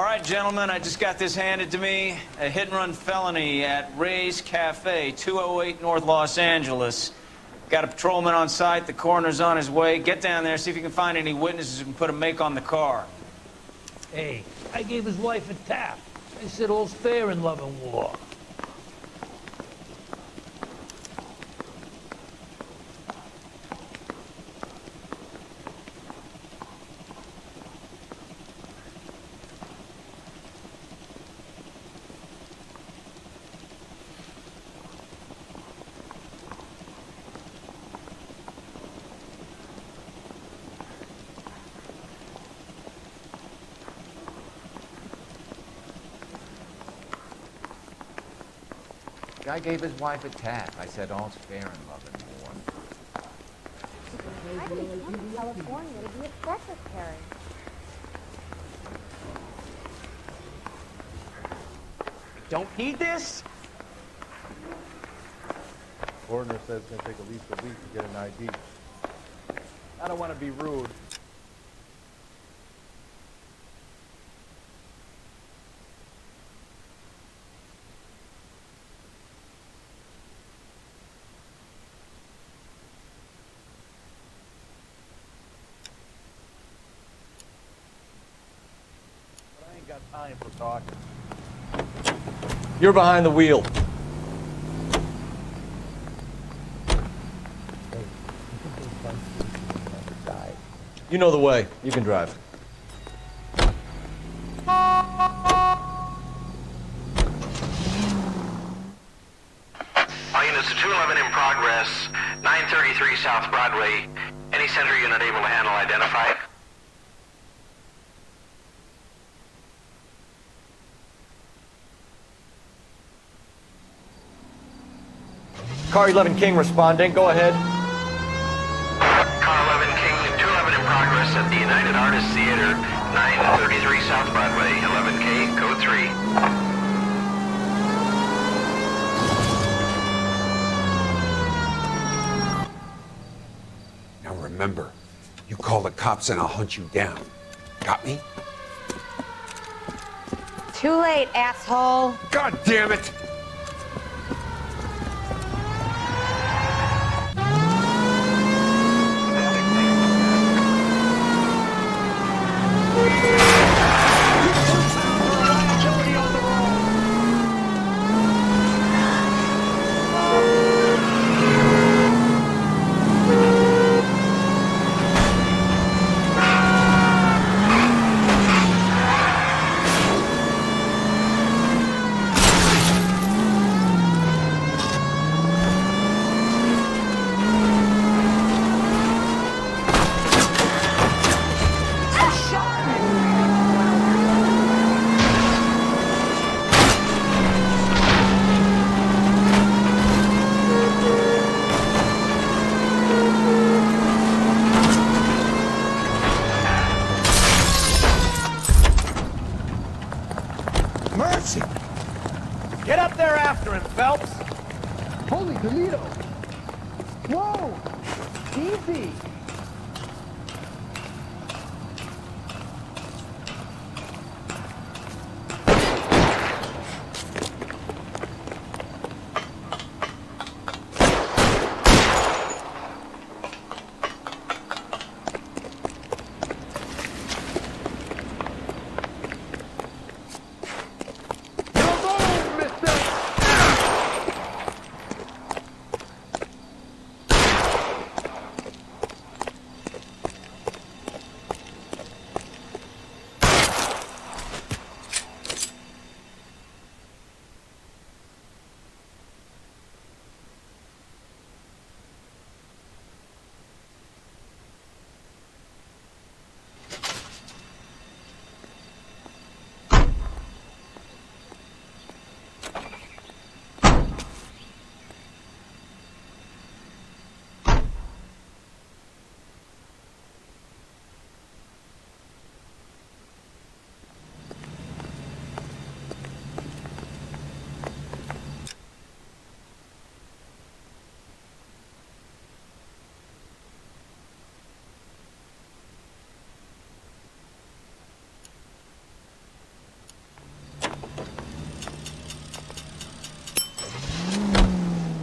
right, gentlemen, I just got this handed to me. A hit-and-run felony at Ray's Cafe, 208 North Los Angeles. Got a patrolman on site. The coroner's on his way. Get down there, see if you can find any witnesses who can put a make on the car. Hey, I gave his wife a tap. I said all's fair in love and war. Guy gave his wife a tap. I said all's fair in love and war. I think come to California to be a secretary. Don't need this? Coroner says it's going to take at least a week to get an ID. I don't want to be rude. But I ain't got time for talking. You're behind the wheel. You know the way. You can drive. All units to 211 in progress, 933 South Broadway. Any center unit able to handle identify? Car 11 King responding. Go ahead. Car 11 King, 211 in progress at the United Artists Theater, 933 South Broadway, 11K, code 3. Now remember, you call the cops and I'll hunt you down. Got me? Too late, asshole. God damn it! Get up there after him, Phelps! Holy Toledo! Whoa! Easy!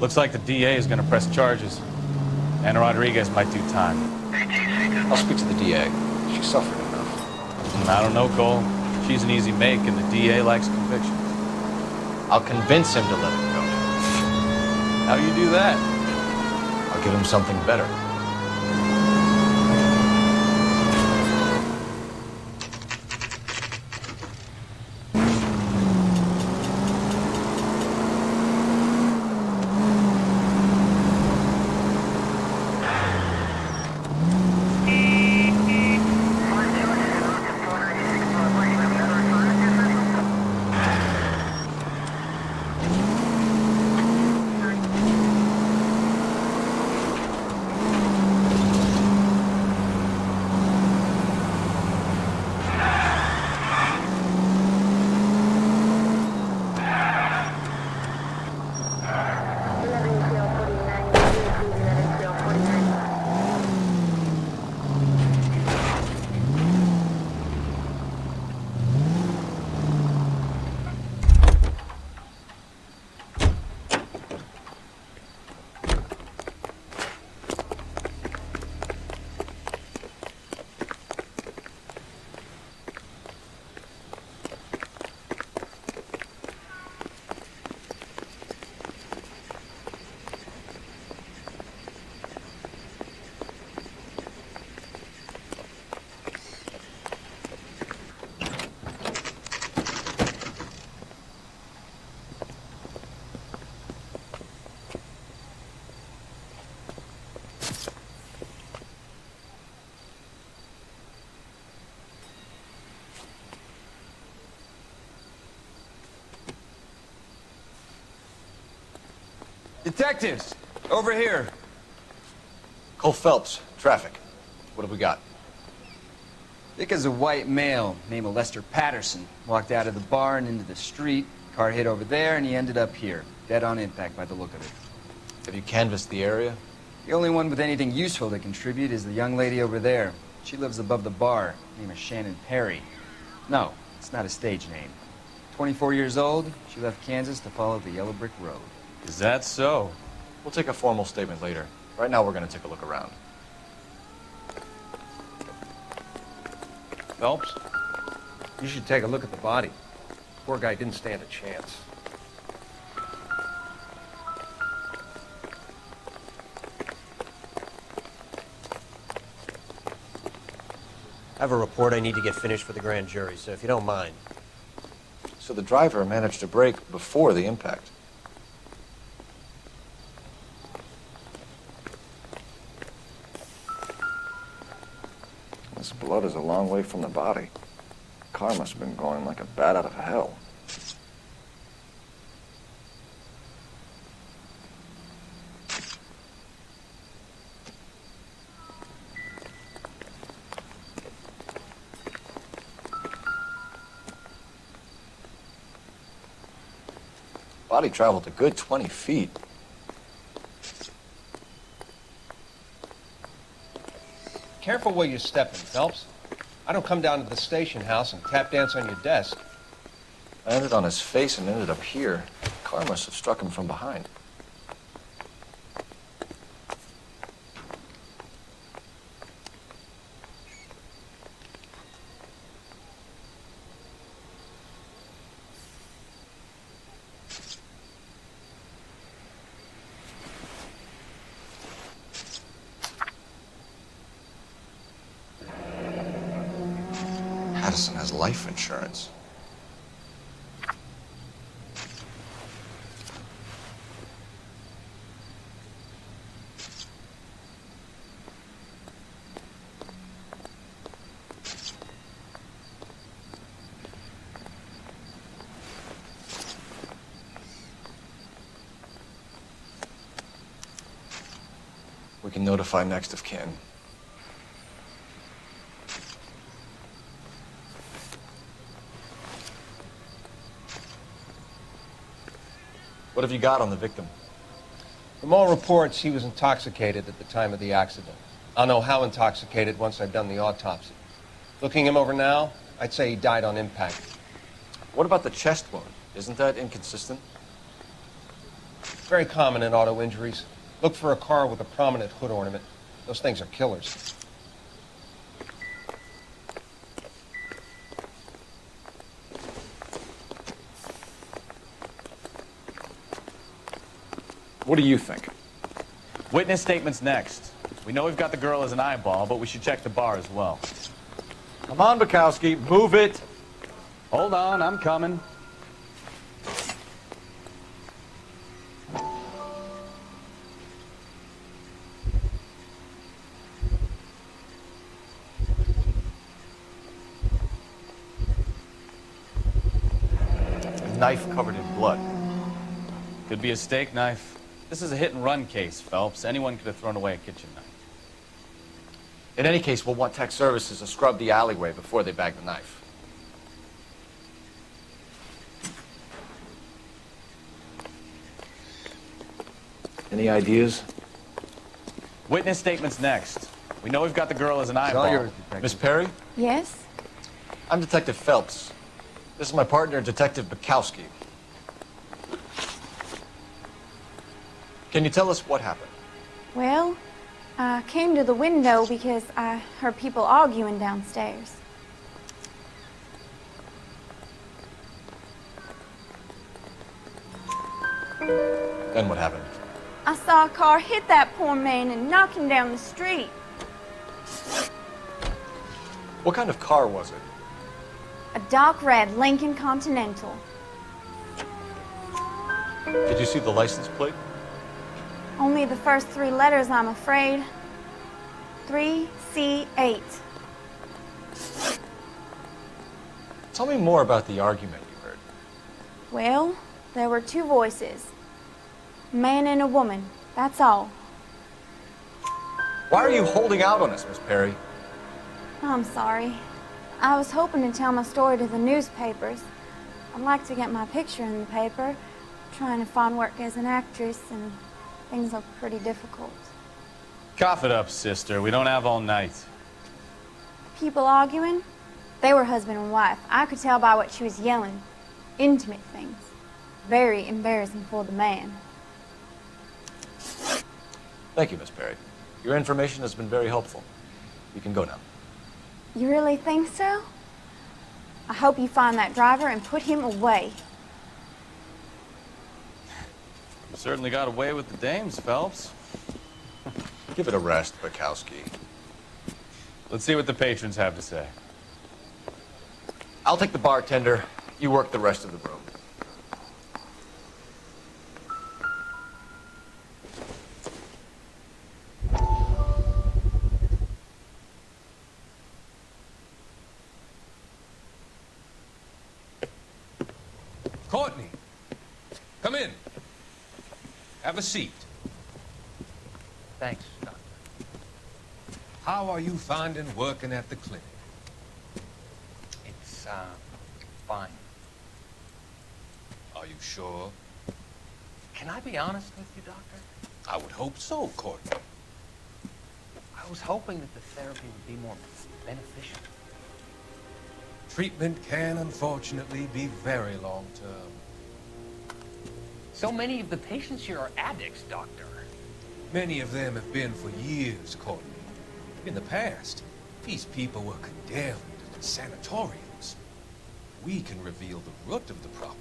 Looks like the DA is gonna press charges. And Rodriguez might do time. I'll speak to the DA. She suffered enough. I don't know, Cole. She's an easy make, and the DA likes convictions. I'll convince him to let it go. How do you do that? I'll give him something better. Detectives, over here. Cole Phelps, traffic. What have we got? Dick is a white male named Lester Patterson. Walked out of the bar and into the street. Car hit over there, and he ended up here. Dead on impact by the look of it. Have you canvassed the area? The only one with anything useful to contribute is the young lady over there. She lives above the bar. Name is Shannon Perry. No, it's not a stage name. 24 years old, she left Kansas to follow the yellow brick road. Is that so? We'll take a formal statement later. Right now, we're going to take a look around. Phelps, you should take a look at the body. Poor guy didn't stand a chance. I have a report I need to get finished for the grand jury, so if you don't mind. So the driver managed to brake before the impact. This blood is a long way from the body. The car must have been going like a bat out of hell. Body traveled a good 20 feet. Careful where you're stepping, Phelps. I don't come down to the station house and tap dance on your desk. I landed on his face and ended up here. The car must have struck him from behind. Addison has life insurance. We can notify next of kin. What have you got on the victim? From all reports, he was intoxicated at the time of the accident. I'll know how intoxicated once I've done the autopsy. Looking him over now, I'd say he died on impact. What about the chest wound? Isn't that inconsistent? Very common in auto injuries. Look for a car with a prominent hood ornament. Those things are killers. What do you think? Witness statements next. We know we've got the girl as an eyeball, but we should check the bar as well. Come on, Bukowski, move it. Hold on, I'm coming. A knife covered in blood. Could be a steak knife. This is a hit-and-run case, Phelps. Anyone could have thrown away a kitchen knife. In any case, we'll want tech services to scrub the alleyway before they bag the knife. Any ideas? Witness statements next. We know we've got the girl as an It's all eyeball. yours, Detective. Miss Perry? Yes? I'm Detective Phelps. This is my partner, Detective Bukowski. Can you tell us what happened? Well, I came to the window because I heard people arguing downstairs. Then what happened? I saw a car hit that poor man and knock him down the street. What kind of car was it? A dark red Lincoln Continental. Did you see the license plate? Only the first 3 letters, I'm afraid. 3C8. Tell me more about the argument you heard. Well, there were 2 voices. A man and a woman, that's all. Why are you holding out on us, Miss Perry? I'm sorry. I was hoping to tell my story to the newspapers. I'd like to get my picture in the paper. Trying to find work as an actress, and things look pretty difficult. Cough it up, sister. We don't have all night. People arguing? They were husband and wife. I could tell by what she was yelling. Intimate things. Very embarrassing for the man. Thank you, Miss Perry. Your information has been very helpful. You can go now. You really think so? I hope you find that driver and put him away. You certainly got away with the dames, Phelps. Give it a rest, Bukowski. Let's see what the patrons have to say. I'll take the bartender. You work the rest of the room. Courtney, come in. Have a seat. Thanks, Doctor. How are you finding working at the clinic? It's, fine. Are you sure? Can I be honest with you, Doctor? I would hope so, Courtney. I was hoping that the therapy would be more beneficial. Treatment can, unfortunately, be very long-term. So many of the patients here are addicts, Doctor. Many of them have been for years, Courtney. In the past, these people were condemned to sanatoriums. We can reveal the root of the problem.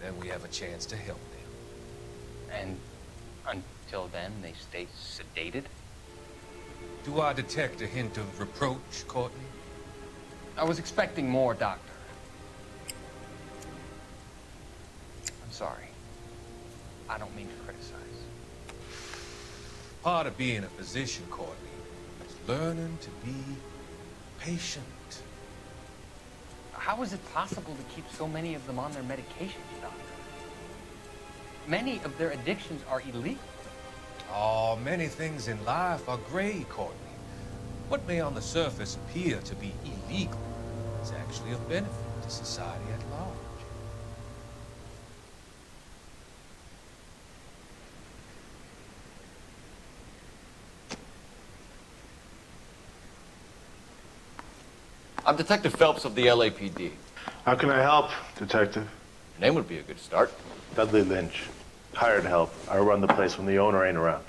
Then we have a chance to help them. And until then, they stay sedated? Do I detect a hint of reproach, Courtney? I was expecting more, Doctor. I'm sorry. I don't mean to criticize. Part of being a physician, Courtney, is learning to be patient. How is it possible to keep so many of them on their medications, Doctor? Many of their addictions are illegal. Oh, many things in life are gray, Courtney. What may on the surface appear to be illegal is actually of benefit to society at large. I'm Detective Phelps of the LAPD. How can I help, Detective? Your name would be a good start. Dudley Lynch. Hired help. I run the place when the owner ain't around.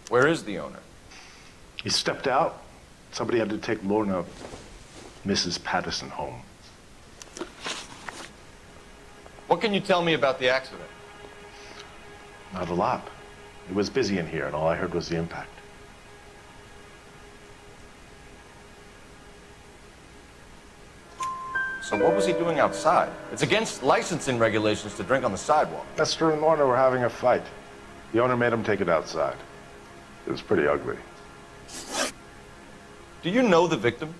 Where is the owner? He stepped out. Somebody had to take Lorna, Mrs. Patterson, home. What can you tell me about the accident? Not a lot. It was busy in here, and all I heard was the impact. So what was he doing outside? It's against licensing regulations to drink on the sidewalk. Lester and Lorna were having a fight. The owner made him take it outside. It was pretty ugly. Do you know the victim?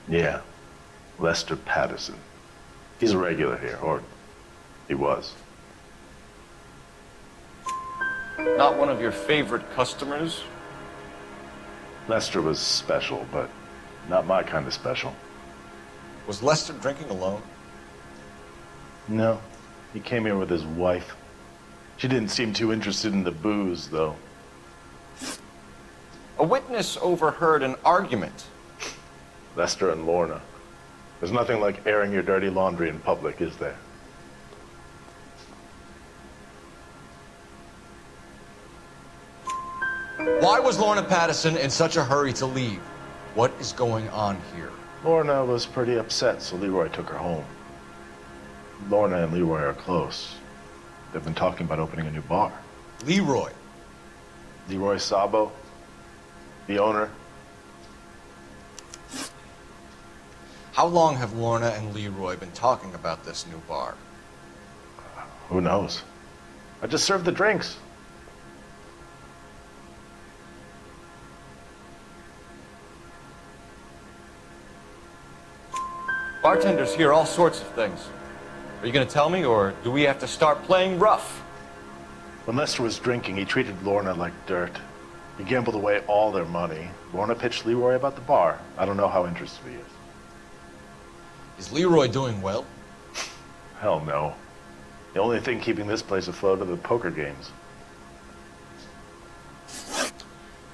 Yeah. Lester Patterson. He's a regular here, or he was. Not one of your favorite customers? Lester was special, but not my kind of special. Was Lester drinking alone? No. He came here with his wife. She didn't seem too interested in the booze, though. A witness overheard an argument. Lester and Lorna. There's nothing like airing your dirty laundry in public, is there? Why was Lorna Patterson in such a hurry to leave? What is going on here? Lorna was pretty upset, so Leroy took her home. Lorna and Leroy are close. They've been talking about opening a new bar. Leroy? Leroy Sabo, the owner. How long have Lorna and Leroy been talking about this new bar? Who knows? I just served the drinks. Bartenders hear all sorts of things. Are you going to tell me, or do we have to start playing rough? When Lester was drinking, he treated Lorna like dirt. He gambled away all their money. Lorna pitched Leroy about the bar. I don't know how interested he is. Is Leroy doing well? Hell no. The only thing keeping this place afloat are the poker games.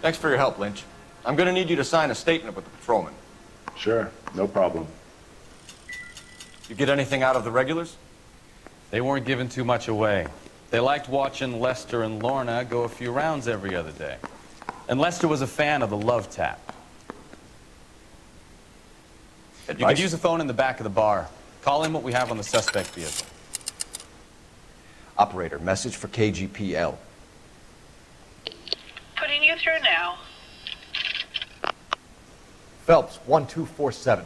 Thanks for your help, Lynch. I'm going to need you to sign a statement with the patrolman. Sure, no problem. You get anything out of the regulars? They weren't giving too much away. They liked watching Lester and Lorna go a few rounds every other day. And Lester was a fan of the love tap. Advice? You could use the phone in the back of the bar. Call in what we have on the suspect vehicle. Operator, message for KGPL. Putting you through now. Phelps, 1247.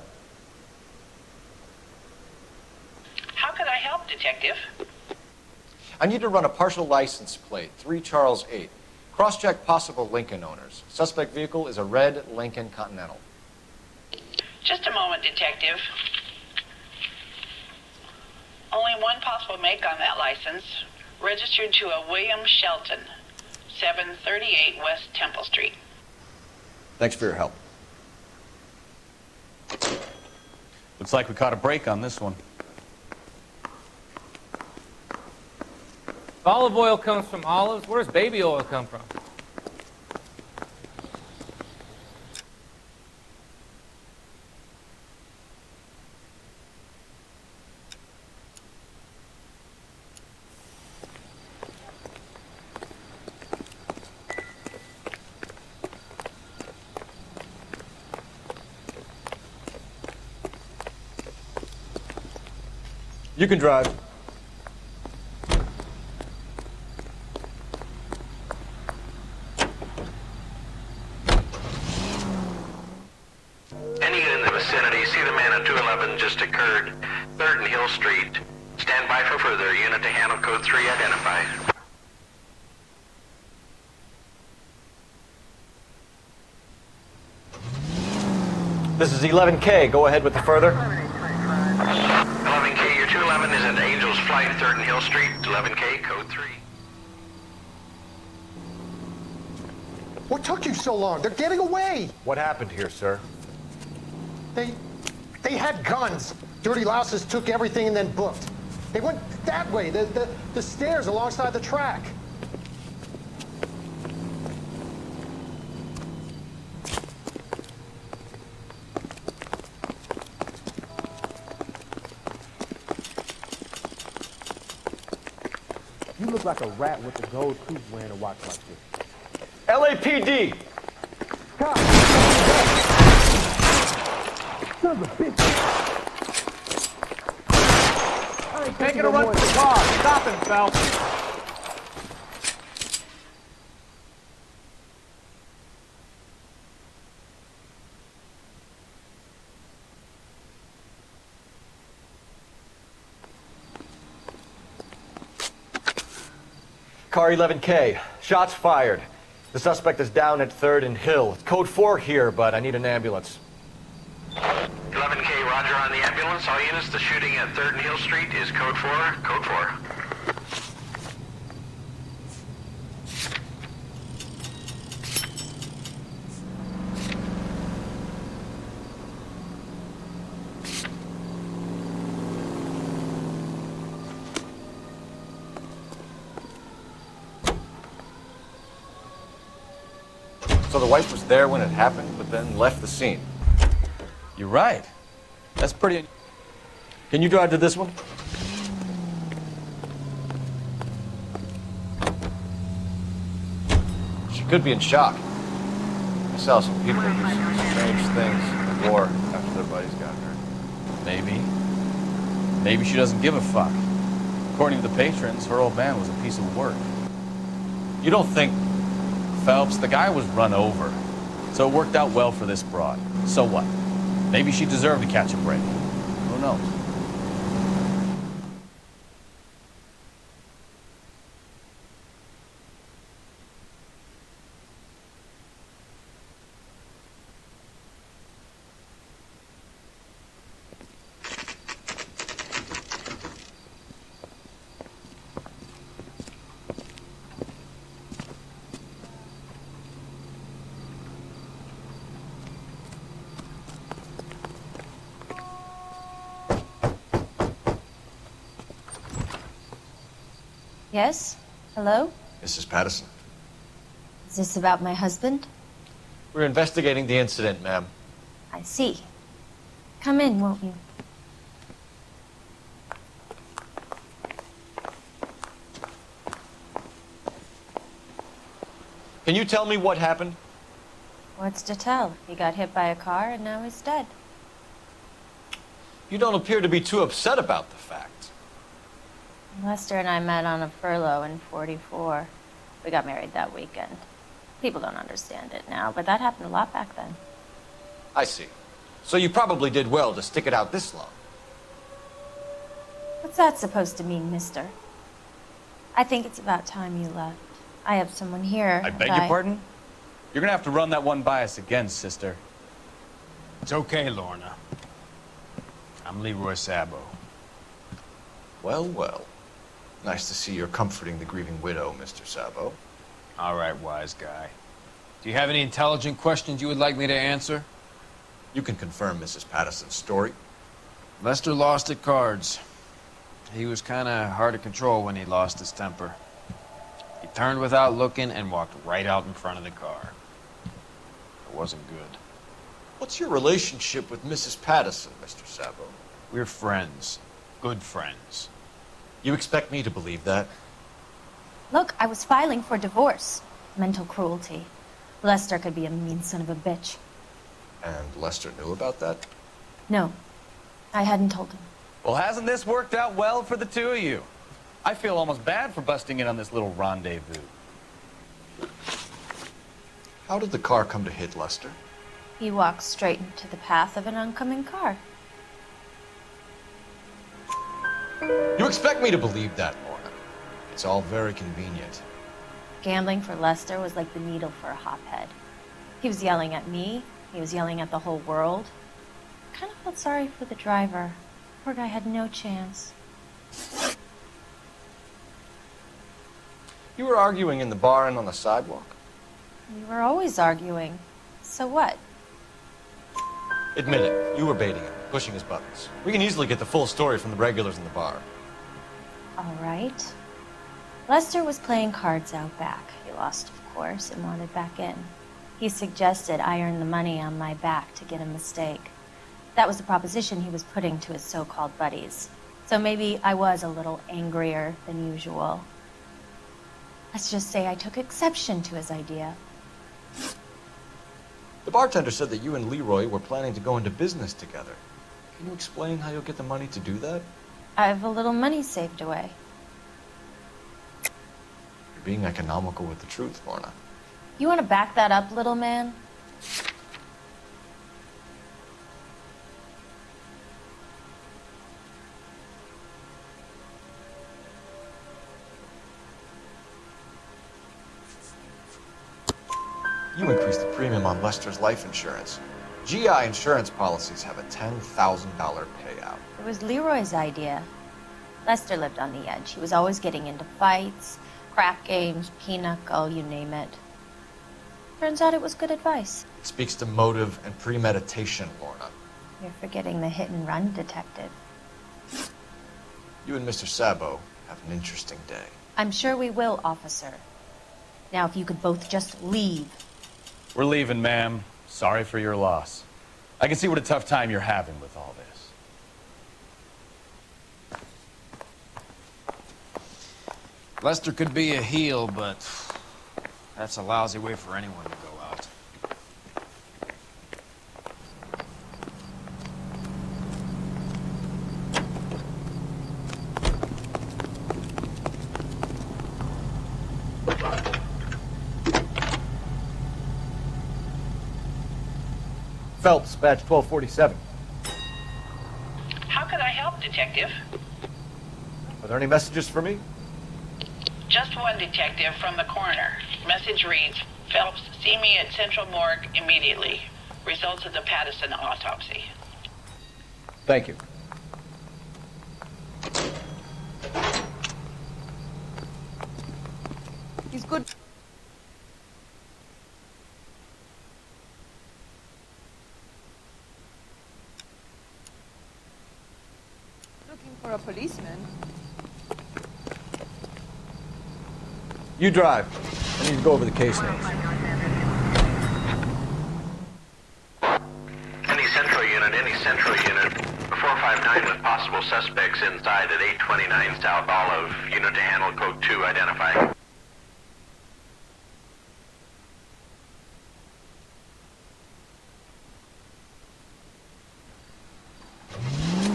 How could I help, Detective? I need to run a partial license plate, 3 Charles 8. Cross-check possible Lincoln owners. Suspect vehicle is a red Lincoln Continental. Just a moment, Detective. Only one possible make on that license. Registered to a William Shelton, 738 West Temple Street. Thanks for your help. Looks like we caught a break on this one. If olive oil comes from olives, where does baby oil come from? You can drive. Any unit in the vicinity, see the man at 211 just occurred. 3rd and Hill Street. Stand by for further. Unit to handle code 3 identified. This is 11K. Go ahead with the further. 11K, your 211 is at Angel's Flight, 3rd and Hill Street. 11K, code 3. What took you so long? They're getting away. What happened here, sir? They had guns. Dirty louses took everything and then booked. They went that way, the stairs alongside the track. You look look like a rat with a gold tooth wearing a watch like this? LAPD! Son of a bitch! Making a run for the car. Stop him, Phelps. Car 11K. Shots fired. The suspect is down at 3rd and Hill. Code 4 here, but I need an ambulance. 11K, roger on the ambulance. All units, the shooting at 3rd and Hill Street is code 4. Code 4. So the wife was there when it happened, but then left the scene. You're right. That's pretty... Can you drive to this one? She could be in shock. I saw some people do some strange things in the war after their buddies got hurt. Maybe. Maybe she doesn't give a fuck. According to the patrons, her old man was a piece of work. You don't think... Phelps, the guy was run over. So it worked out well for this broad. So what? Maybe she deserved to catch a break. Who knows? Yes? Hello? Mrs. Patterson. Is this about my husband? We're investigating the incident, ma'am. I see. Come in, won't you? Can you tell me what happened? What's to tell? He got hit by a car and now he's dead. You don't appear to be too upset about the fact. Lester and I met on a furlough in '44. We got married that weekend. People don't understand it now, but that happened a lot back then. I see. So you probably did well to stick it out this long. What's that supposed to mean, mister? I think it's about time you left. I have someone here. I beg your pardon? You're gonna have to run that one by us again, sister. It's okay, Lorna. I'm Leroy Sabo. Well, well. Nice to see you're comforting the grieving widow, Mr. Sabo. All right, wise guy. Do you have any intelligent questions you would like me to answer? You can confirm Mrs. Patterson's story. Lester lost at cards. He was kind of hard to control when he lost his temper. He turned without looking and walked right out in front of the car. It wasn't good. What's your relationship with Mrs. Patterson, Mr. Sabo? We're friends. Good friends. You expect me to believe that? Look, I was filing for divorce. Mental cruelty. Lester could be a mean son of a bitch. And Lester knew about that? No, I hadn't told him. Well, hasn't this worked out well for the two of you? I feel almost bad for busting in on this little rendezvous. How did the car come to hit Lester? He walked straight into the path of an oncoming car. You expect me to believe that, Lorna? It's all very convenient. Gambling for Lester was like the needle for a hophead. He was yelling at me. He was yelling at the whole world. I kind of felt sorry for the driver. Poor guy had no chance. You were arguing in the bar and on the sidewalk? We were always arguing. So what? Admit it, you were baiting him, pushing his buttons. We can easily get the full story from the regulars in the bar. All right. Lester was playing cards out back. He lost, of course, and wanted back in. He suggested I earn the money on my back to get a mistake. That was the proposition he was putting to his so-called buddies. So maybe I was a little angrier than usual. Let's just say I took exception to his idea. The bartender said that you and Leroy were planning to go into business together. Can you explain how you'll get the money to do that? I have a little money saved away. You're being economical with the truth, Lorna. You want to back that up, little man? You increased the premium on Lester's life insurance. GI insurance policies have a $10,000 payout. It was Leroy's idea. Lester lived on the edge. He was always getting into fights, crack games, pinochle, you name it. Turns out it was good advice. It speaks to motive and premeditation, Lorna. You're forgetting the hit and run detective. You and Mr. Sabo have an interesting day. I'm sure we will, officer. Now, if you could both just leave. We're leaving, ma'am. Sorry for your loss. I can see what a tough time you're having with all this. Lester could be a heel, but that's a lousy way for anyone to go out. Phelps, badge 1247. How could I help, Detective? Are there any messages for me? Just one detective from the coroner. Message reads, Phelps, see me at Central Morgue immediately. Results of the Pattison autopsy. Thank you. He's good. Looking for a policeman. You drive. I need to go over the case notes. Any central unit. 459 with possible suspects inside at 829 South Olive. Unit to handle code 2 identified.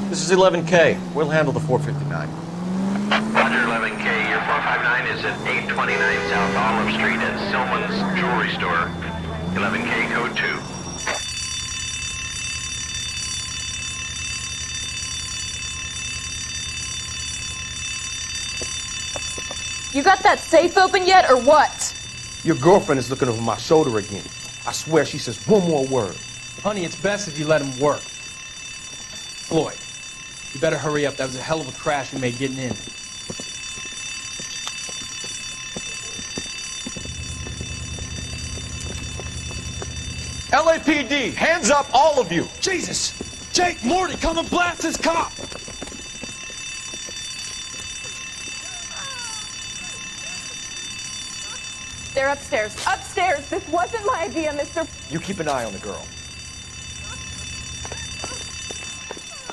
This is 11K. We'll handle the 459. Roger, 11K. Your 459 is at 829 South Olive Street at Silman's Jewelry Store. 11K, code 2. You got that safe open yet, or what? Your girlfriend is looking over my shoulder again. I swear she says one more word. Honey, it's best if you let him work. Floyd, you better hurry up. That was a hell of a crash we made getting in. LAPD, hands up, all of you! Jesus! Jake, Morty, come and blast this cop! They're upstairs. Upstairs! This wasn't my idea, mister. You keep an eye on the girl.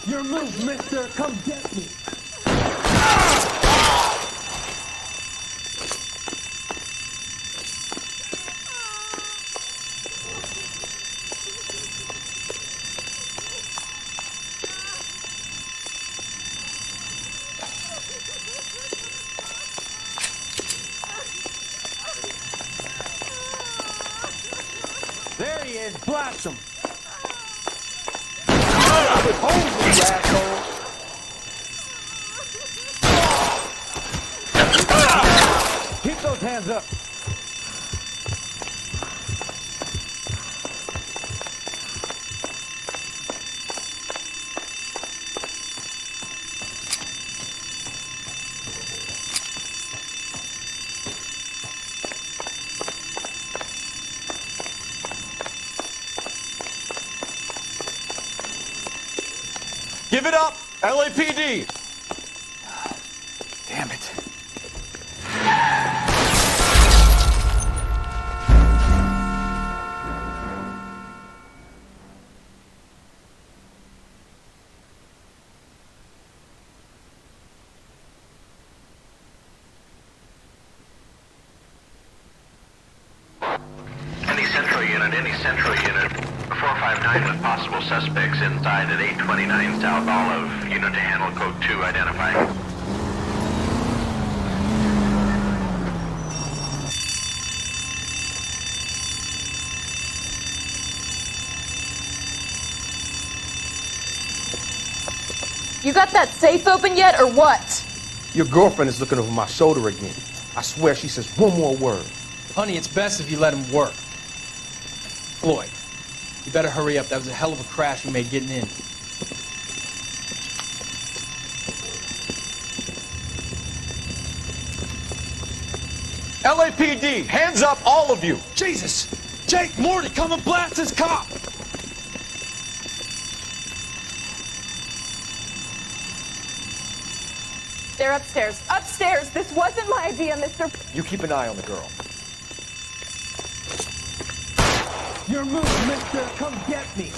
Your move, mister. Come get me. There he is. Blast him. Hold you, asshole. Keep those hands up. Give it up, LAPD! Damn it. unit, any central unit, 459 with possible suspects inside at 829 South Olive. Unit to handle code 2, identify. You got that safe open yet, or what? Your girlfriend is looking over my shoulder again. I swear she says one more word. Honey, it's best if you let him work. Floyd, you better hurry up. That was a hell of a crash we made getting in. LAPD, hands up, all of you! Jesus! Jake, Morty, come and blast this cop! They're upstairs. Upstairs! This wasn't my idea, Mr. You keep an eye on the girl. Your move, mister! Come get me!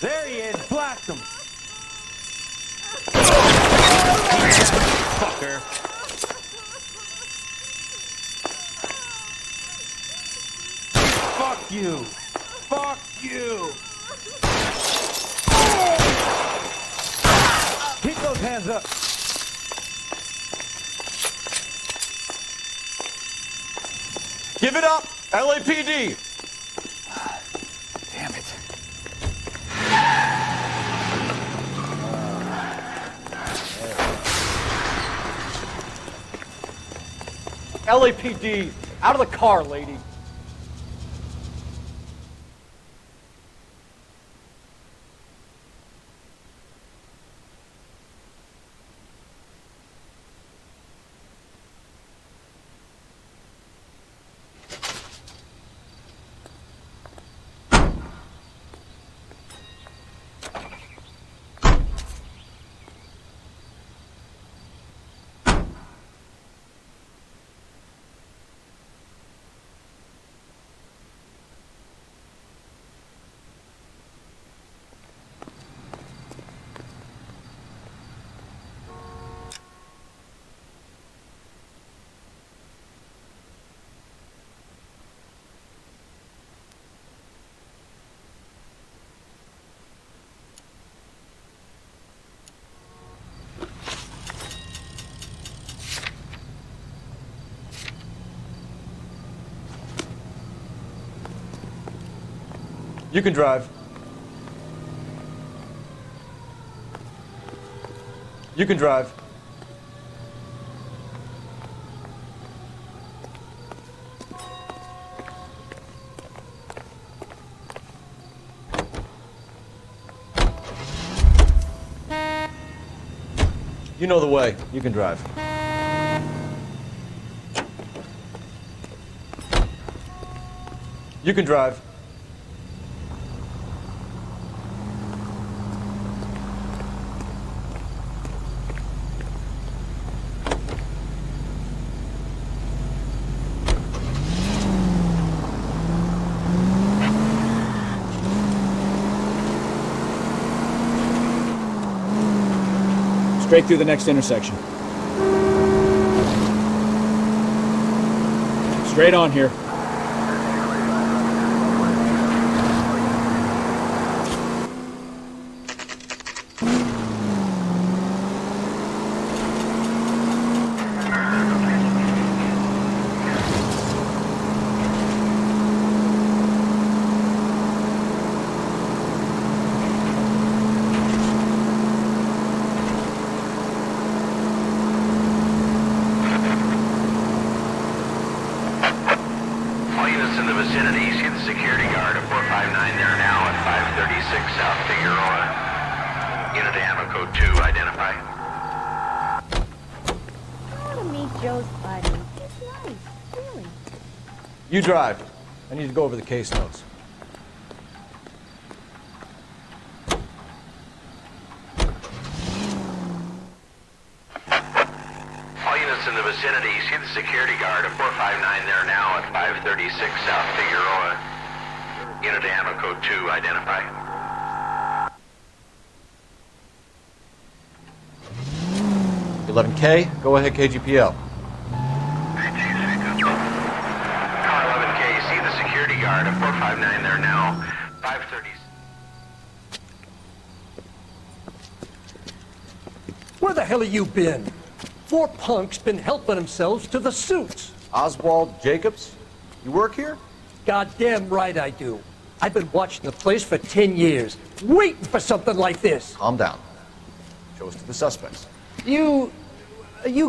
There he is! Blast him! Fucker! Fuck you! Fuck you! Keep those hands up! Give it up, LAPD! Damn it. LAPD, out of the car, lady. You can drive. You can drive. You know the way. You can drive. You can drive. Straight through the next intersection. Straight on here. You drive. I need to go over the case notes. All units in the vicinity, see the security guard at 459 there now at 536 South Figueroa. Unit to handle code 2, identify. 11K, go ahead KGPL. Car 11K, see the security guard at 459 there now. 530. Where the hell have you been? 4 punks been helping themselves to the suits. Oswald Jacobs, you work here? Goddamn right I do. I've been watching the place for 10 years, waiting for something like this. Calm down. Show us to the suspects. You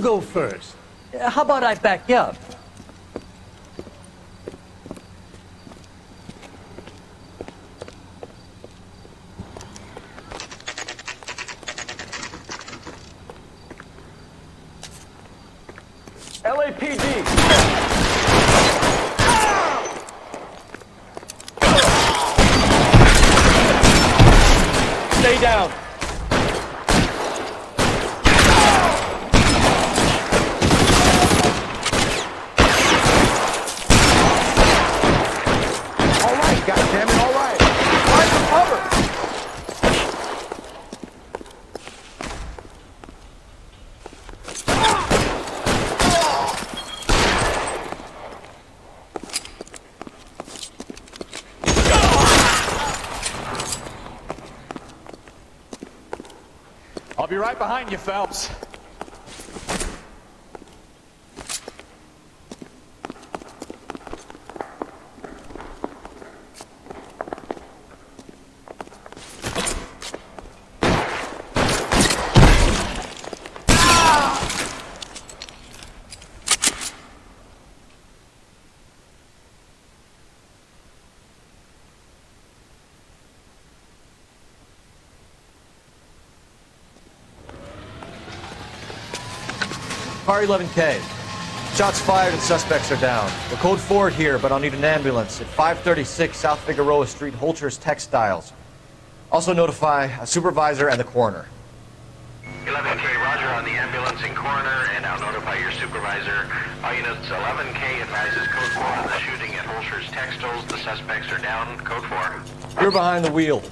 go first. How about I back you up? LAPD! Stay down. All right, goddammit, all right. Find some cover. I'll be right behind you, Phelps. Car 11K. Shots fired and suspects are down. We're code 4 here, but I'll need an ambulance at 536 South Figueroa Street, Holcher's Textiles. Also notify a supervisor and the coroner. 11K, roger on the ambulance and coroner, and I'll notify your supervisor. All units, 11K advises code 4 on the shooting at Holcher's Textiles. The suspects are down. Code 4. You're behind the wheel.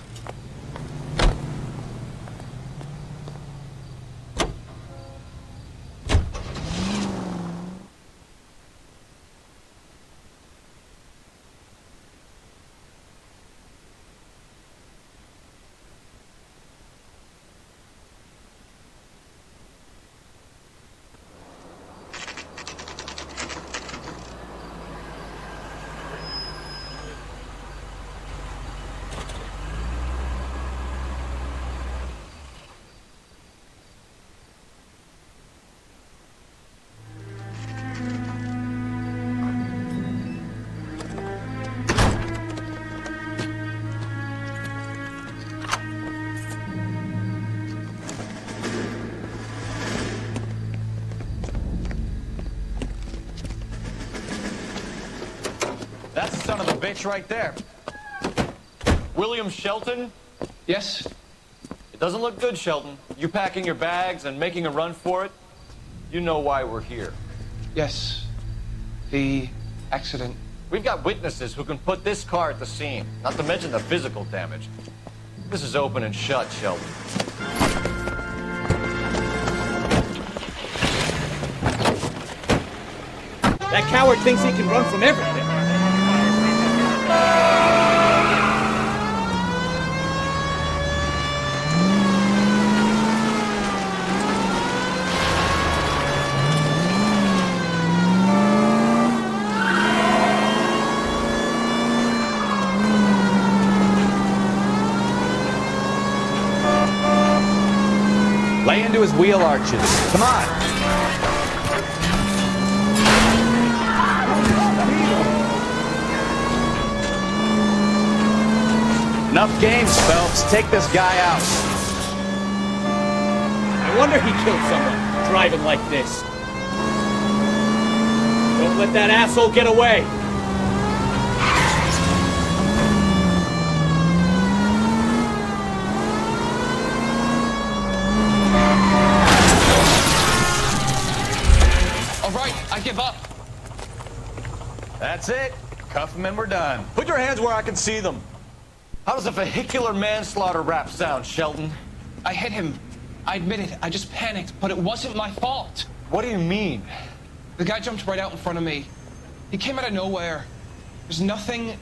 That's the son of a bitch right there. William Shelton? Yes? It doesn't look good, Shelton. You packing your bags and making a run for it? You know why we're here. Yes. The accident. We've got witnesses who can put this car at the scene, not to mention the physical damage. This is open and shut, Shelton. That coward thinks he can run from everything. Lay into his wheel arches. Come on. Enough games, Phelps. Take this guy out. I wonder he killed someone driving like this. Don't let that asshole get away. All right, I give up. That's it. Cuff him and we're done. Put your hands where I can see them. How does a vehicular manslaughter rap sound, Shelton? I hit him I admit it, I just panicked, but it wasn't my fault. What do you mean? The guy jumped right out in front of me. He came out of nowhere. There's nothing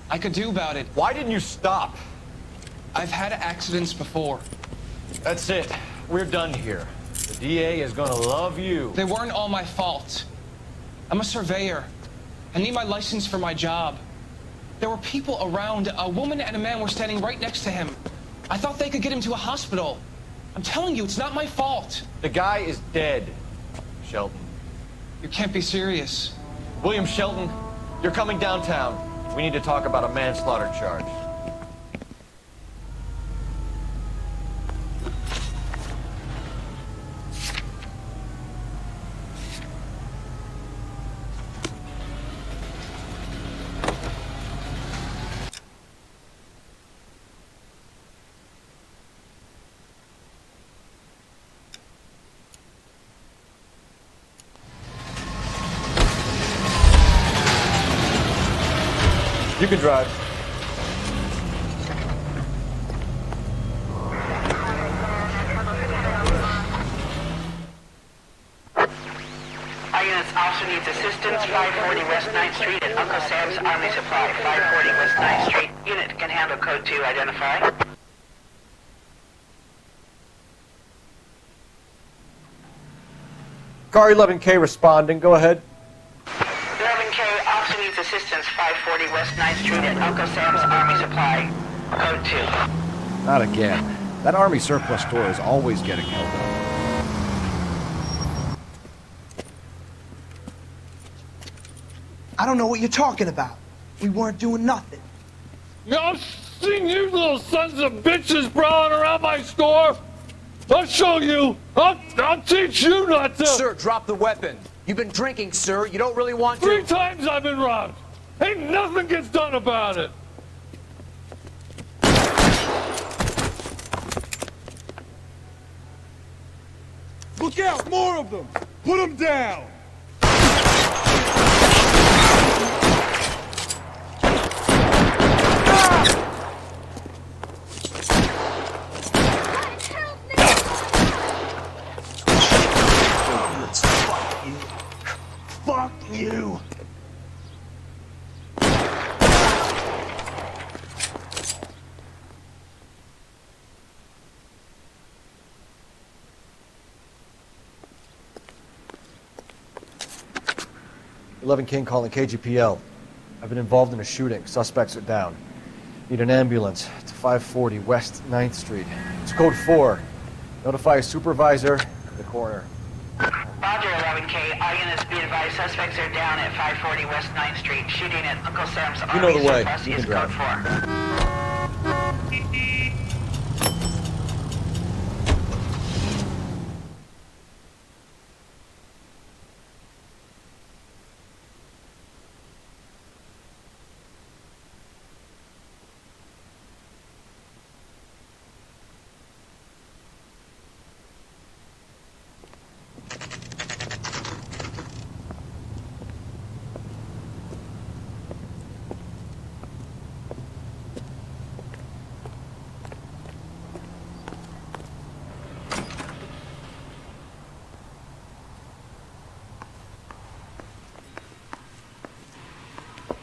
I could do about it. Why didn't you stop? I've had accidents before. That's it. We're done here. The DA is gonna love you. They weren't all my fault. I'm a surveyor. I need my license for my job. There were people around. A woman and a man were standing right next to him. I thought they could get him to a hospital. I'm telling you, it's not my fault. The guy is dead, Shelton. You can't be serious. William Shelton, you're coming downtown. We need to talk about a manslaughter charge. You can drive. Our units also needs assistance, 540 West 9th Street at Uncle Sam's Army Supply, 540 West 9th Street. Unit can handle code 2, identify. Car 11K responding, go ahead. 11K also needs assistance, 540 West 9th Street at Uncle Sam's Army Supply, code 2. Not again. That Army surplus store is always getting held up. I don't know what you're talking about. We weren't doing nothing. I've seen you little sons of bitches prowling around my store. I'll show you. I'll teach you not to. Sir, drop the weapon. You've been drinking, sir. You don't really want to. 3 times I've been robbed. Ain't nothing gets done about it. Look out, more of them. Put them down. Fuck you! King calling KGPL. I've been involved in a shooting. Suspects are down. Need an ambulance to 540 West 9th Street. It's code 4. Notify a supervisor in the corner. Roger, 11K. All units be advised, suspects are down at 540 West 9th Street. Shooting at Uncle Sam's You know Army the way. Surplus You is can code drive. 4.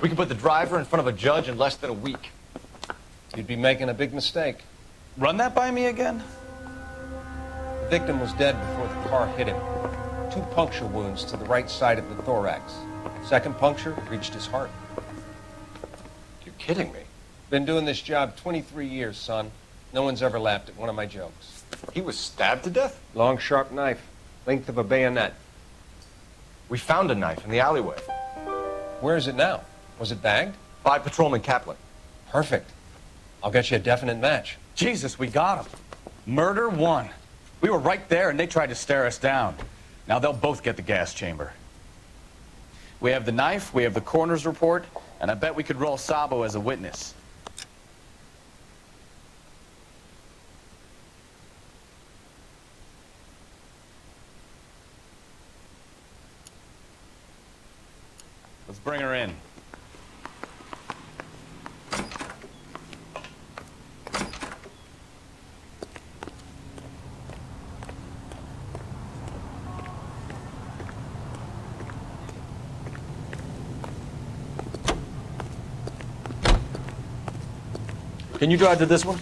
We can put the driver in front of a judge in less than a week. You'd be making a big mistake. Run that by me again? The victim was dead before the car hit him. 2 puncture wounds to the right side of the thorax. Second puncture reached his heart. You're kidding me. Been doing this job 23 years, son. No one's ever laughed at one of my jokes. He was stabbed to death? Long, sharp knife. Length of a bayonet. We found a knife in the alleyway. Where is it now? Was it bagged? By Patrolman Kaplan. Perfect. I'll get you a definite match. Jesus, we got him. Murder 1. We were right there and they tried to stare us down. Now they'll both get the gas chamber. We have the knife, we have the coroner's report, and I bet we could roll Sabo as a witness. Let's bring her in. Can you drive to this one?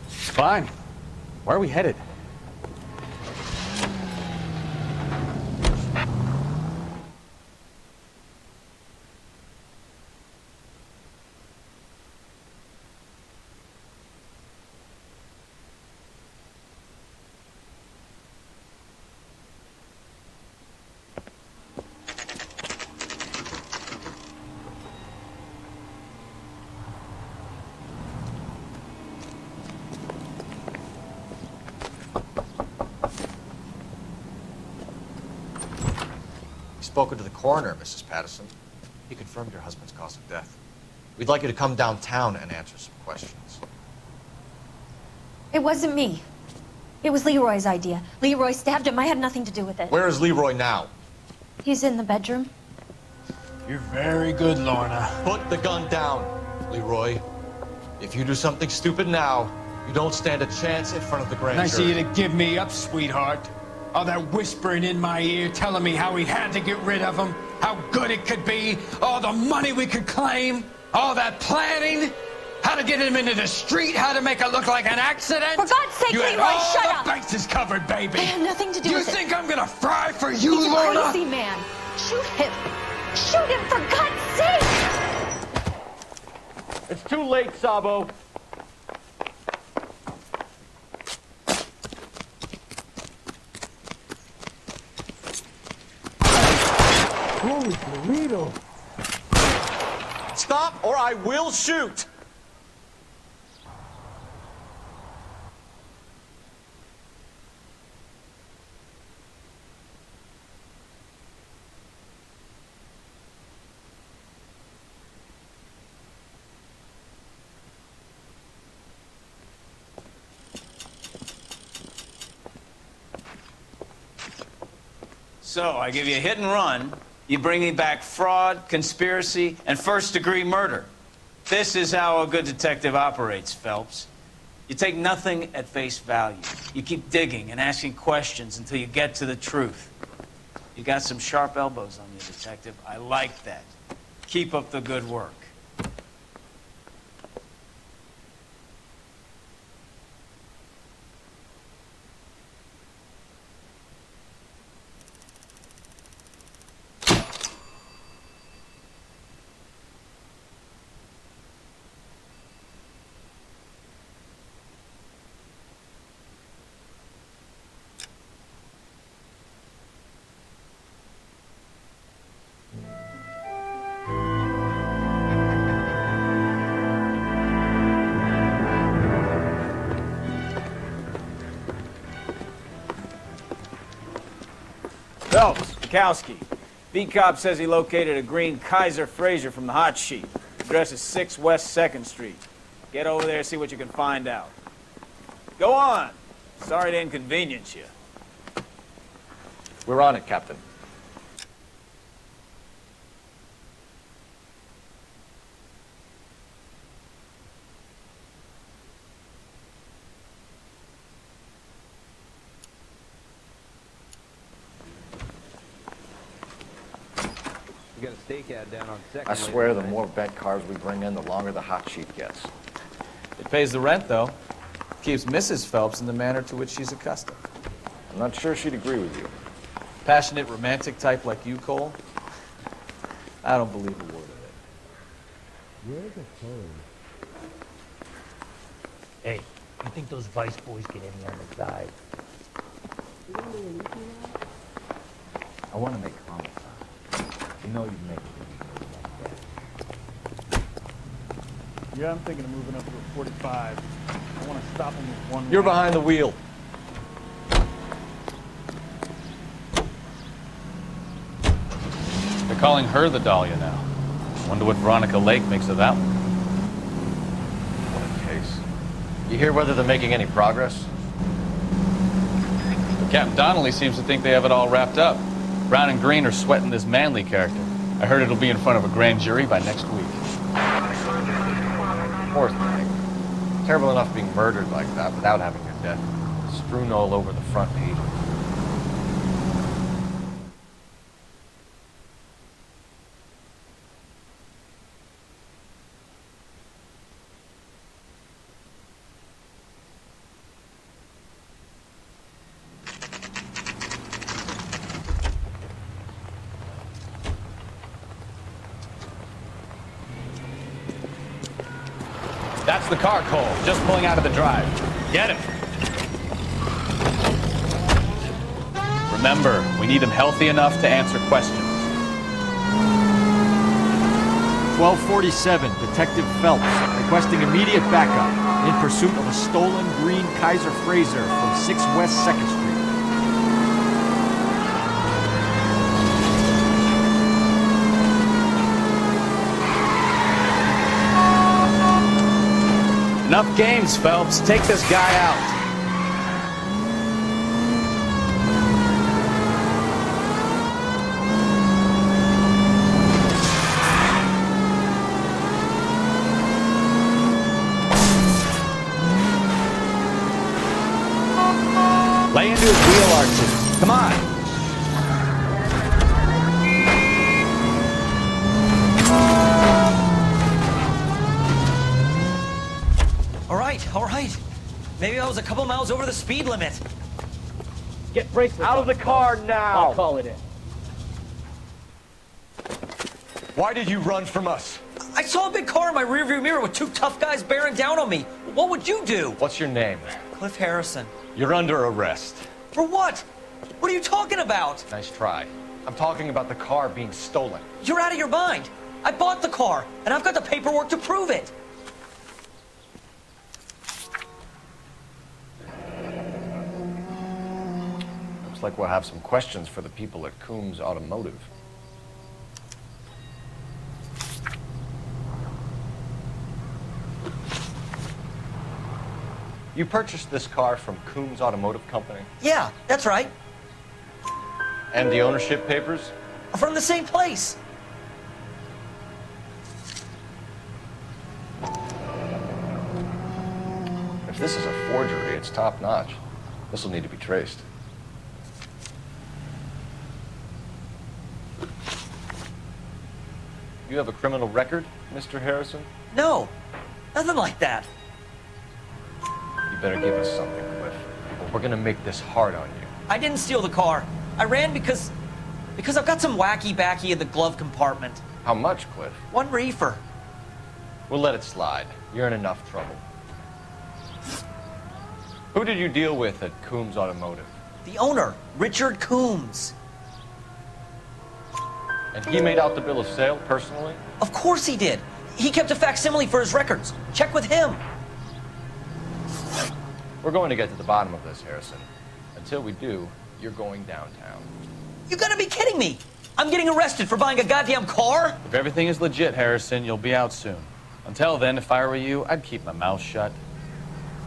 Fine. Where are we headed? Spoken to the coroner, Mrs. Patterson. He confirmed your husband's cause of death. We'd like you to come downtown and answer some questions. It wasn't me. It was Leroy's idea. Leroy stabbed him. I had nothing to do with it. Where is Leroy now? He's in the bedroom. You're very good, Lorna. Put the gun down, Leroy. If you do something stupid now, you don't stand a chance in front of the grand Nice jury. of you to give me up, sweetheart. All that whispering in my ear telling me how we had to get rid of him, how good it could be, all the money we could claim, all that planning, how to get him into the street, how to make it look like an accident. For God's sake, you had Leroy, all shut the up! bases covered, baby. I had nothing to do with it. You think I'm gonna fry for you, He's Lorna? a crazy man. Shoot him. Shoot him, for God's sake! It's too late, Sabo. Holy Toledo. Stop or I will shoot! So, I give you a hit and run. You bring me back fraud, conspiracy, and first-degree murder. This is how a good detective operates, Phelps. You take nothing at face value. You keep digging and asking questions until you get to the truth. You got some sharp elbows on you, detective. I like that. Keep up the good work. Phelps, Kowski. Beat cop says he located a green Kaiser Fraser from the hot sheet. Address is 6 West 2nd Street. Get over there, see what you can find out. Go on. Sorry to inconvenience you. We're on it, Captain. We got a stakeout down on 2nd. I swear the more bent cars we bring in, the longer the hot sheet gets. It pays the rent, though. Keeps Mrs. Phelps in the manner to which she's accustomed. I'm not sure she'd agree with you. Passionate, romantic type like you, Cole? I don't believe a word of it. Where's the phone? Hey, you think those Vice boys get any on the side? I want to make homicide. You know you make it like that. Yeah, I'm thinking of moving up to a 45. I want to stop him with one. You're behind the wheel. They're calling her the Dahlia now. Wonder what Veronica Lake makes of that one. What a case. You hear whether they're making any progress? But Captain Donnelly seems to think they have it all wrapped up. Brown and Green are sweating this Manley character. I heard it'll be in front of a grand jury by next week. Poor thing. Terrible enough being murdered like that without having your death strewn all over the front page. the car, Cole. Just pulling out of the drive. Get him. Remember, we need him healthy enough to answer questions. 1247, Detective Phelps, requesting immediate backup in pursuit of a stolen green Kaiser Frazer from 6 West 2nd Street. Enough games, Phelps. Take this guy out. Lay into his wheel arches. Come on. All right. Maybe I was a couple miles over the speed limit. Get bracelets Out of the car now. I'll call it in. Why did you run from us? I saw a big car in my rearview mirror with 2 tough guys bearing down on me. What would you do? What's your name? Cliff Harrison. You're under arrest. For what? What are you talking about? Nice try. I'm talking about the car being stolen. You're out of your mind. I bought the car, and I've got the paperwork to prove it. Looks like we'll have some questions for the people at Coombs Automotive. You purchased this car from Coombs Automotive Company? Yeah, that's right. And the ownership papers? From the same place. If this is a forgery, it's top-notch. This will need to be traced. You have a criminal record, Mr. Harrison? No, nothing like that. You better give us something, Cliff. Or we're gonna make this hard on you. I didn't steal the car. I ran because I've got some wacky-backy in the glove compartment. How much, Cliff? 1 reefer. We'll let it slide. You're in enough trouble. Who did you deal with at Coombs Automotive? The owner, Richard Coombs. And he made out the bill of sale personally? Of course he did. He kept a facsimile for his records. Check with him. We're going to get to the bottom of this, Harrison. Until we do, you're going downtown. You gotta be kidding me! I'm getting arrested for buying a goddamn car? If everything is legit, Harrison, you'll be out soon. Until then, if I were you, I'd keep my mouth shut.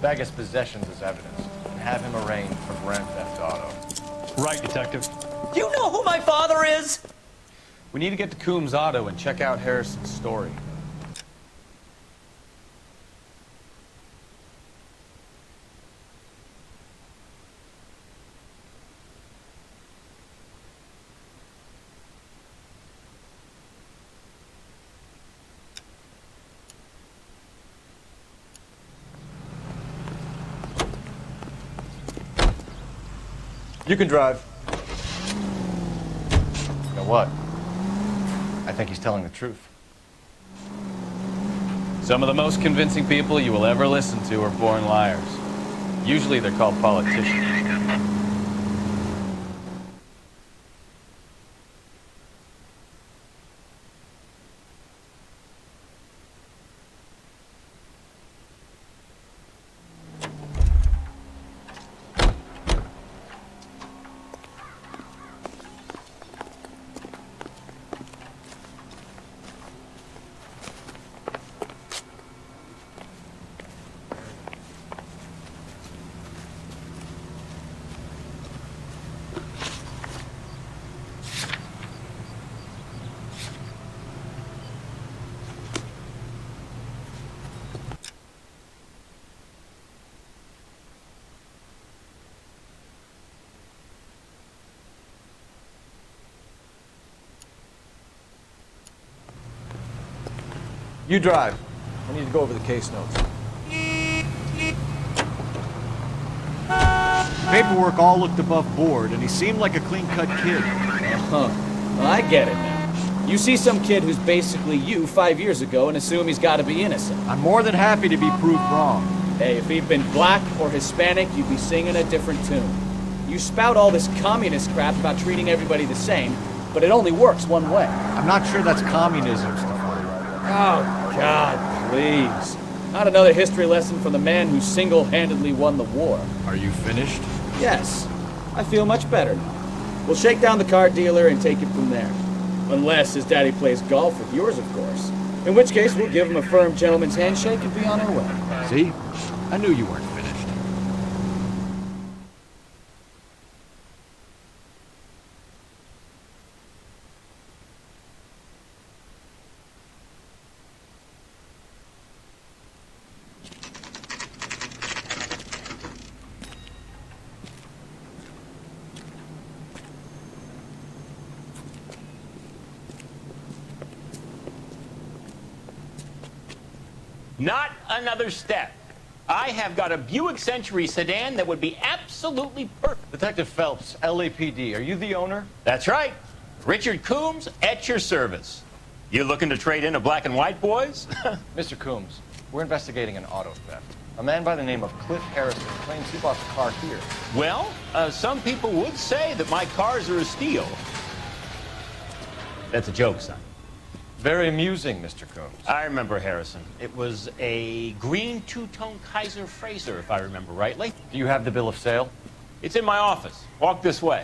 Bag his possessions as evidence, and have him arraigned for grand theft auto. Right, Detective. Do you know who my father is? We need to get to Coombs Auto and check out Harrison's story. You can drive. You know what? I think he's telling the truth. Some of the most convincing people you will ever listen to are born liars. Usually they're called politicians. You drive. I need to go over the case notes. Paperwork all looked above board, and he seemed like a clean-cut kid. Huh. Well, I get it now. You see some kid who's basically you 5 years ago and assume he's got to be innocent. I'm more than happy to be proved wrong. Hey, if he'd been black or Hispanic, you'd be singing a different tune. You spout all this communist crap about treating everybody the same, but it only works one way. I'm not sure that's communism, Stefan. Oh, God, please. Not another history lesson from the man who single-handedly won the war. Are you finished? Yes. I feel much better now. We'll shake down the car dealer and take it from there. Unless his daddy plays golf with yours, of course. In which case, we'll give him a firm gentleman's handshake and be on our way. See? I knew you weren't finished. Not another step. I have got a Buick Century sedan that would be absolutely perfect. Detective Phelps, LAPD, are you the owner? That's right. Richard Coombs at your service. You looking to trade in a black and white, boys? Mr. Coombs, we're investigating an auto theft. A man by the name of Cliff Harrison claims he bought the car here. Well, some people would say that my cars are a steal. That's a joke, son. Very amusing, Mr. Coombs. I remember Harrison. It was a green two-tone Kaiser Frazer, if I remember rightly. Do you have the bill of sale? It's in my office. Walk this way.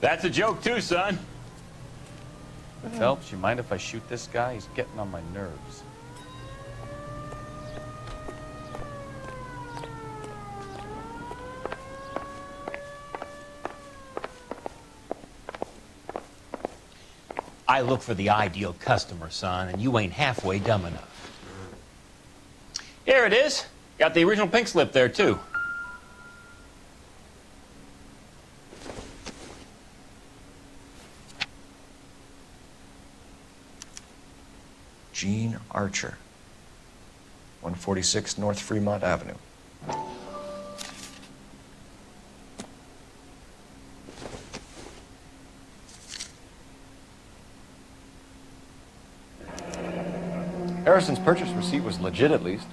That's a joke too, son. Phelps, you mind if I shoot this guy? He's getting on my nerves. I look for the ideal customer, son, and you ain't halfway dumb enough. Here it is. Got the original pink slip there, too. Gene Archer, 146 North Fremont Avenue. Harrison's purchase receipt was legit, at least.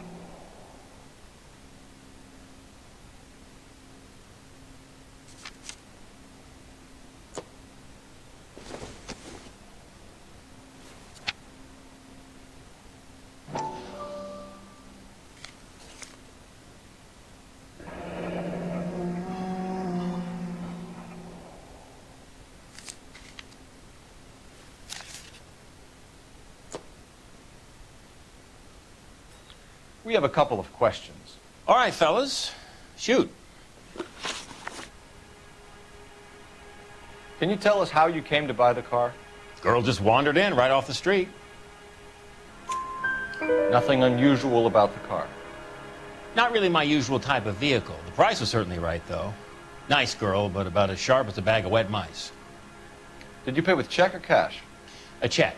We have a couple of questions. All right, fellas. Shoot. Can you tell us how you came to buy the car? Girl just wandered in right off the street. Nothing unusual about the car. Not really my usual type of vehicle. The price was certainly right, though. Nice girl, but about as sharp as a bag of wet mice. Did you pay with check or cash? A check.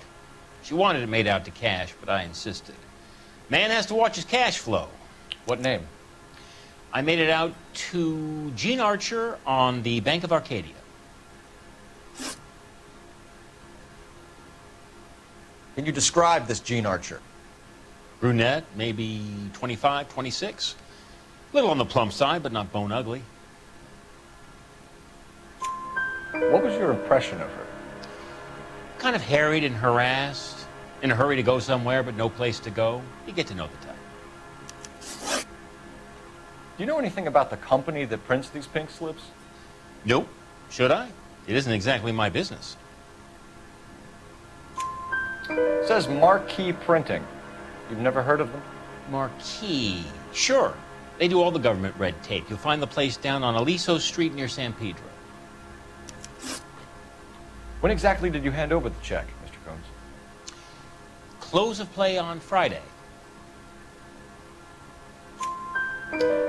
She wanted it made out to cash, but I insisted. Man has to watch his cash flow. What name? I made it out to Gene Archer on the Bank of Arcadia. Can you describe this Gene Archer? Brunette, maybe 25, 26. Little on the plump side, but not bone ugly. What was your impression of her? Kind of harried and harassed. In a hurry to go somewhere, but no place to go. You get to know the type. Do you know anything about the company that prints these pink slips? Nope. Should I? It isn't exactly my business. It says Marquee Printing. You've never heard of them? Marquee. Sure. They do all the government red tape. You'll find the place down on Aliso Street near San Pedro. When exactly did you hand over the check, Mr. Combs? Close of play on Friday.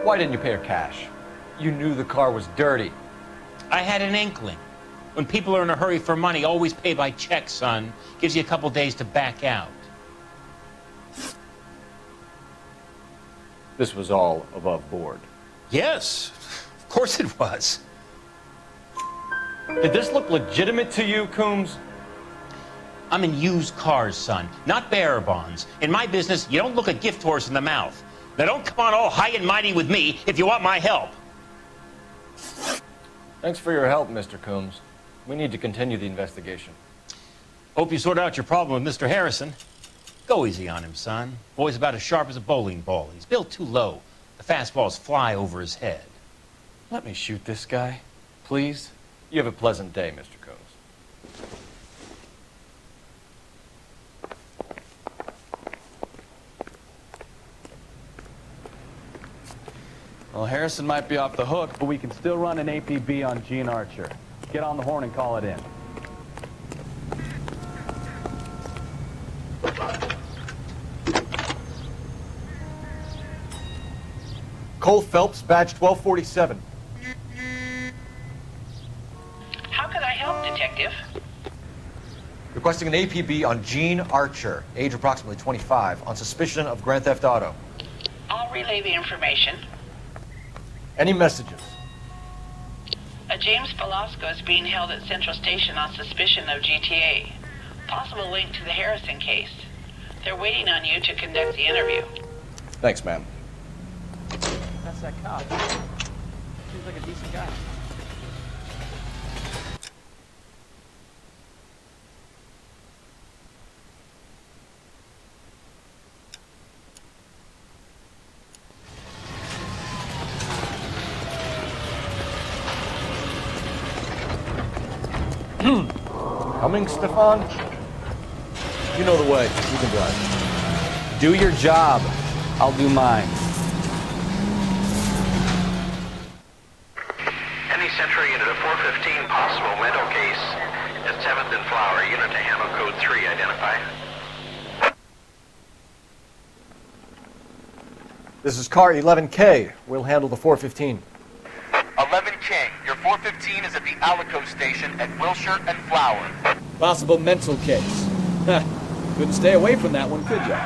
Why didn't you pay her cash? You knew the car was dirty. I had an inkling. When people are in a hurry for money, always pay by check, son. Gives you a couple days to back out. This was all above board. Yes, of course it was. Did this look legitimate to you, Coombs? I'm in used cars, son, not bearer bonds. In my business, you don't look a gift horse in the mouth. Now don't come on all high and mighty with me if you want my help. Thanks for your help, Mr. Coombs. We need to continue the investigation. Hope you sort out your problem with Mr. Harrison. Go easy on him, son. Boy's about as sharp as a bowling ball. He's built too low. The fastballs fly over his head. Let me shoot this guy, please. You have a pleasant day, Mr. Coombs. Well, Harrison might be off the hook, but we can still run an APB on Gene Archer. Get on the horn and call it in. Cole Phelps, badge 1247. How can I help, Detective? Requesting an APB on Gene Archer, age approximately 25, on suspicion of Grand Theft Auto. I'll relay the information. Any messages? A James Velasco is being held at Central Station on suspicion of GTA. Possible link to the Harrison case. They're waiting on you to conduct the interview. Thanks, ma'am. That's that cop. Seems like a decent guy. Coming, Stefan? You know the way. You can drive. Do your job. I'll do mine. Any Central unit of 415 possible mental case at 7th and Flower. Unit to handle code 3. Identify. This is car 11K. We'll handle the 415. 11K. Your 415 is at the Alico station at Wilshire and Flower. Possible mental case. Couldn't stay away from that one, could ya?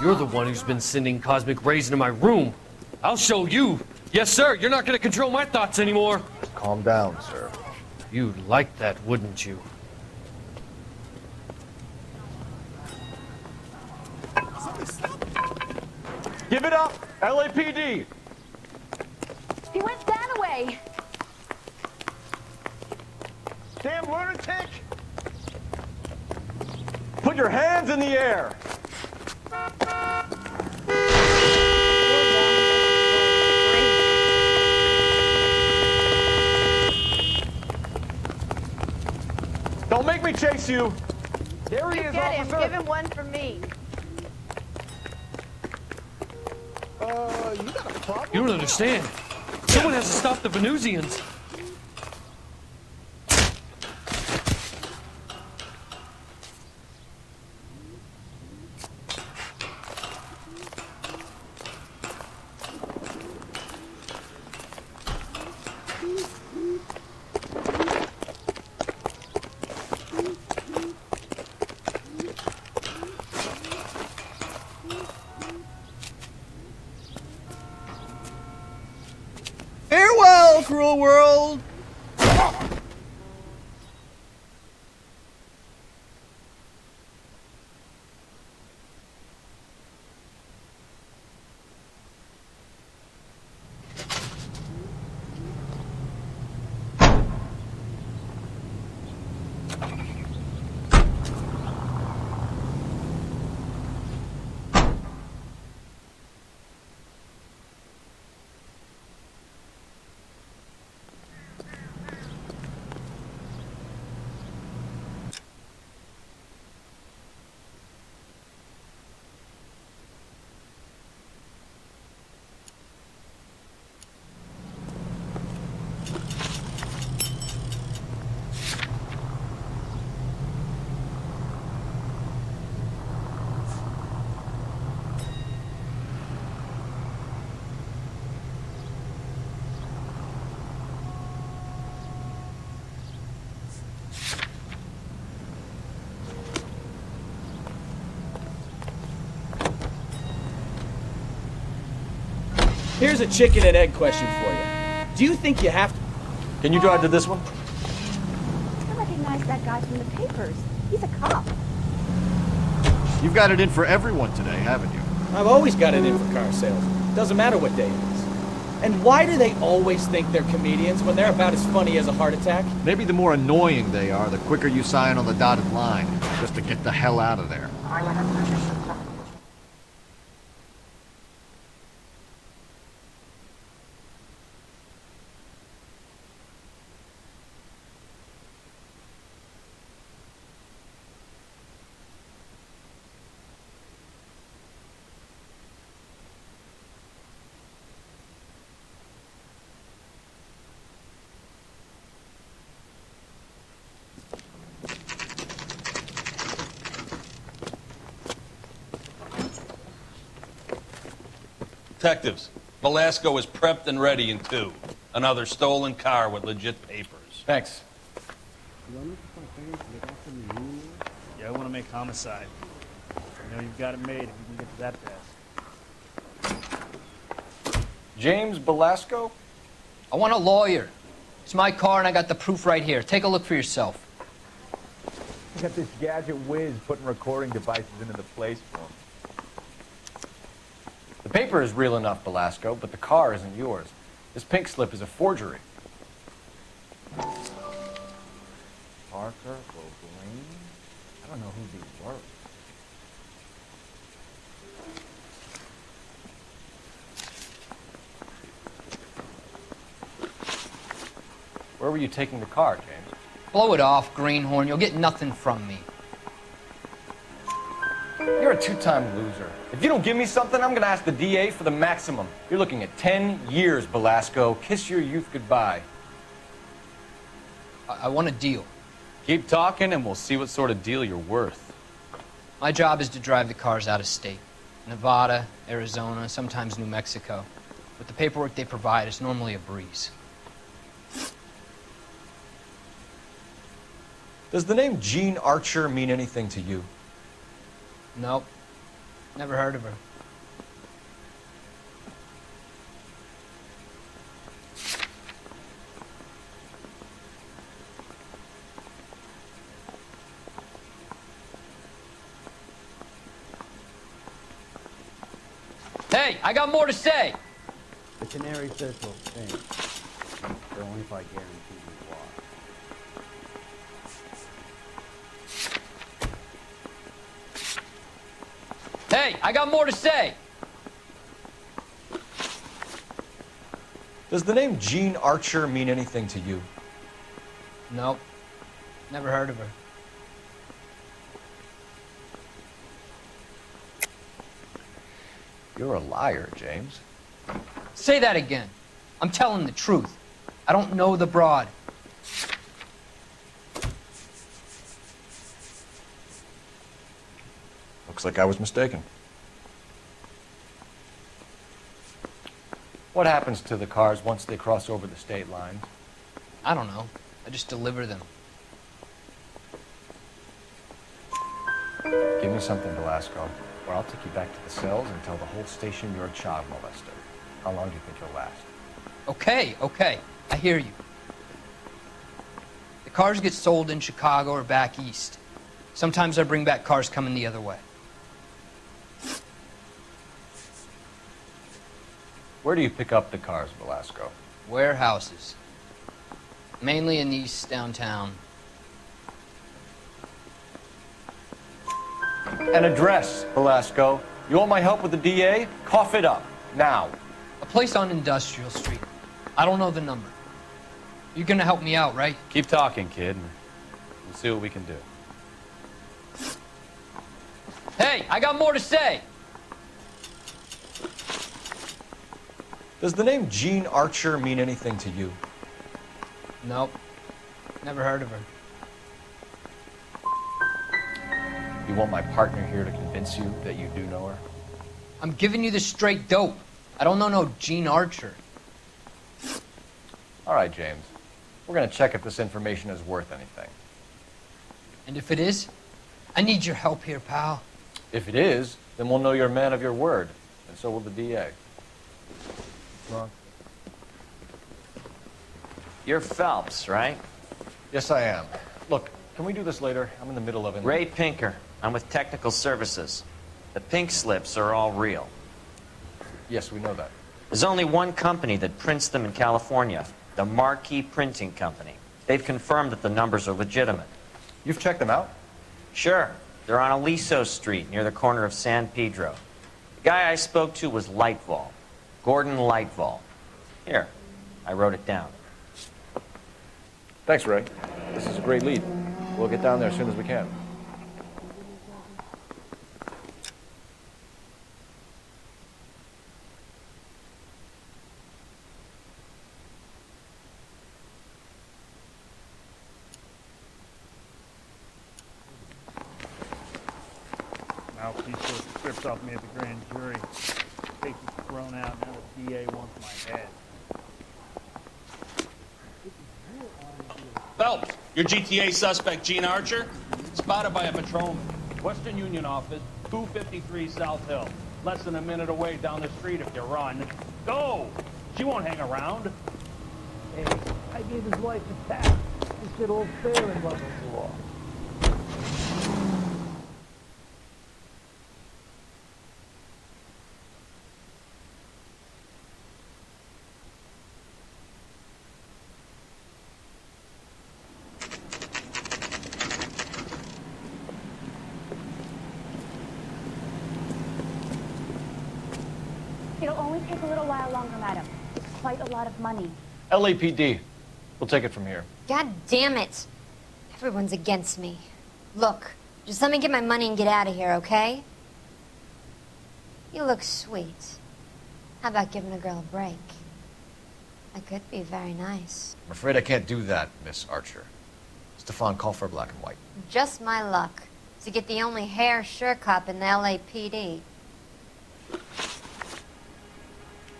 You're the one who's been sending cosmic rays into my room. I'll show you. Yes, sir. You're not going to control my thoughts anymore. Calm down, sir. You'd like that, wouldn't you? Give it up, LAPD! He went that way. Damn lunatic! Put your hands in the air! Don't make me chase you! There he is, officer! Give him one for me. You got a problem? You don't understand. Someone has to stop the Venusians. Farewell, cruel world! Here's a chicken and egg question for you. Do you think you have to... Can you drive to this one? I recognize that guy from the papers. He's a cop. You've got it in for everyone today, haven't you? I've always got it in for car sales. Doesn't matter what day it is. And why do they always think they're comedians when they're about as funny as a heart attack? Maybe the more annoying they are, the quicker you sign on the dotted line, just to get the hell out of there. Detectives, Velasco is prepped and ready in 2. Another stolen car with legit papers. Thanks. Yeah, I want to make homicide. You know you've got it made if you can get to that pass. James Velasco? I want a lawyer. It's my car and I got the proof right here. Take a look for yourself. I got this gadget whiz putting recording devices into the place for him. The paper is real enough, Velasco, but the car isn't yours. This pink slip is a forgery. Parker, Green. I don't know who these were. Where were you taking the car, James? Blow it off, Greenhorn. You'll get nothing from me. You're a two-time loser. If you don't give me something, I'm gonna ask the DA for the maximum. You're looking at 10 years, Velasco. Kiss your youth goodbye. I want a deal. Keep talking and we'll see what sort of deal you're worth. My job is to drive the cars out of state. Nevada, Arizona, sometimes New Mexico. With the paperwork they provide, it's normally a breeze. Does the name Jean Archer mean anything to you? Nope. Never heard of her. Hey, I got more to say. The canary says will sing, but only if I guarantee you water. Hey, I got more to say. Does the name Jean Archer mean anything to you? Nope. Never heard of her. You're a liar, James. Say that again. I'm telling the truth. I don't know the broad. Looks like I was mistaken. What happens to the cars once they cross over the state lines? I don't know. I just deliver them. Give me something, Velasco, or I'll take you back to the cells and tell the whole station you're a child molester. How long do you think you'll last? Okay. I hear you. The cars get sold in Chicago or back east. Sometimes I bring back cars coming the other way. Where do you pick up the cars, Velasco? Warehouses. Mainly in East downtown. An address, Velasco. You want my help with the DA? Cough it up, now. A place on Industrial Street. I don't know the number. You're gonna help me out, right? Keep talking, kid. We'll see what we can do. Hey, I got more to say. Does the name Jean Archer mean anything to you? Nope. Never heard of her. You want my partner here to convince you that you do know her? I'm giving you the straight dope. I don't know no Jean Archer. All right, James. We're gonna check if this information is worth anything. And if it is, I need your help here, pal. If it is, then we'll know you're a man of your word, and so will the DA. Bronx. You're Phelps, right? Yes, I am. Look, can we do this later? I'm in the middle of it. Ray Pinker. I'm with Technical Services. The pink slips are all real. Yes, we know that. There's only one company that prints them in California, the Marquee Printing Company. They've confirmed that the numbers are legitimate. You've checked them out? Sure. They're on Aliso Street, near the corner of San Pedro. The guy I spoke to was Lightval. Gordon Lightval. Here, I wrote it down. Thanks, Ray. This is a great lead. We'll get down there as soon as we can. Mouthpiece took the scripts off me at the grand jury. Case is thrown out, now the DA wants my head. Phelps, your GTA suspect, Gene Archer, spotted by a patrolman. Western Union office, 253 South Hill. Less than a minute away down the street if you run. Go! She won't hang around. Hey, I gave his wife a tap. This shit all fair in London law. It'll only take a little while longer, madam. It's quite a lot of money. LAPD. We'll take it from here. God damn it. Everyone's against me. Look, just let me get my money and get out of here, okay? You look sweet. How about giving a girl a break? That could be very nice. I'm afraid I can't do that, Miss Archer. Stefan, call for black and white. Just my luck to get the only hair sure cop in the LAPD.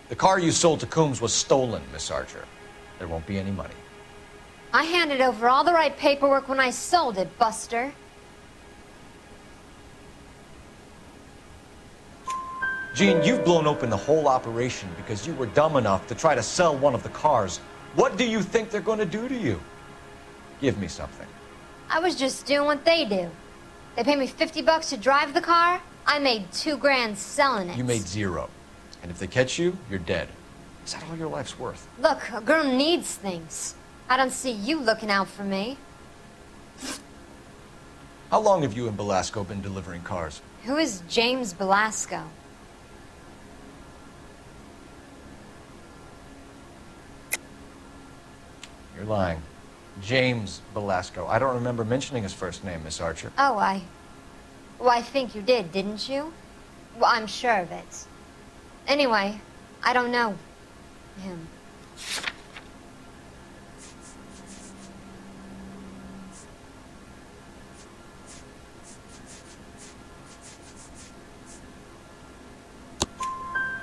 The car you sold to Coombs was stolen, Miss Archer. There won't be any money. I handed over all the right paperwork when I sold it, Buster. Gene, you've blown open the whole operation because you were dumb enough to try to sell one of the cars. What do you think they're going to do to you? Give me something. I was just doing what they do. They paid me $50 to drive the car. I made $2 grand selling it. You made zero. And if they catch you, you're dead. Is that all your life's worth? Look, a girl needs things. I don't see you looking out for me. How long have you and Belasco been delivering cars? Who is James Belasco? You're lying. James Belasco. I don't remember mentioning his first name, Miss Archer. Oh, well, I think you did, didn't you? Well, I'm sure of it. Anyway, I don't know him.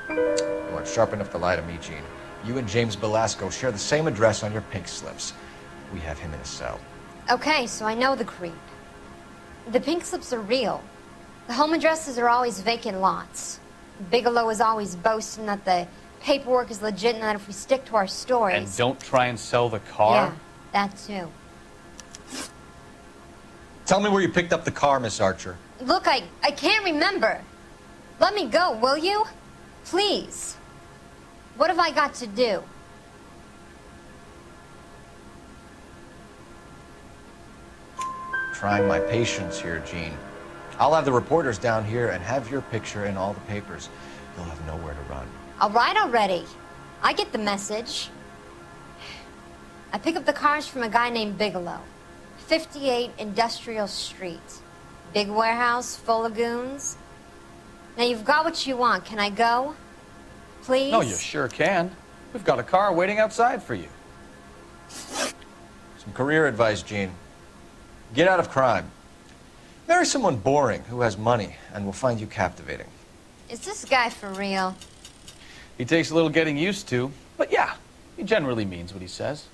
You aren't sharp enough to lie to me, Gene. You and James Belasco share the same address on your pink slips. We have him in a cell. Okay, so I know the creep. The pink slips are real. The home addresses are always vacant lots. Bigelow is always boasting that the paperwork is legit and that if we stick to our stories... And don't try and sell the car? Yeah, that too. Tell me where you picked up the car, Miss Archer. Look, I can't remember. Let me go, will you? Please. What have I got to do? Trying my patience here, Gene. I'll have the reporters down here and have your picture in all the papers. You'll have nowhere to run. All right already. I get the message. I pick up the cars from a guy named Bigelow. 58 Industrial Street. Big warehouse full of goons. Now you've got what you want. Can I go? Please? No, you sure can. We've got a car waiting outside for you. Some career advice, Gene. Get out of crime. Marry someone boring who has money and will find you captivating. Is this guy for real? He takes a little getting used to, but yeah, he generally means what he says.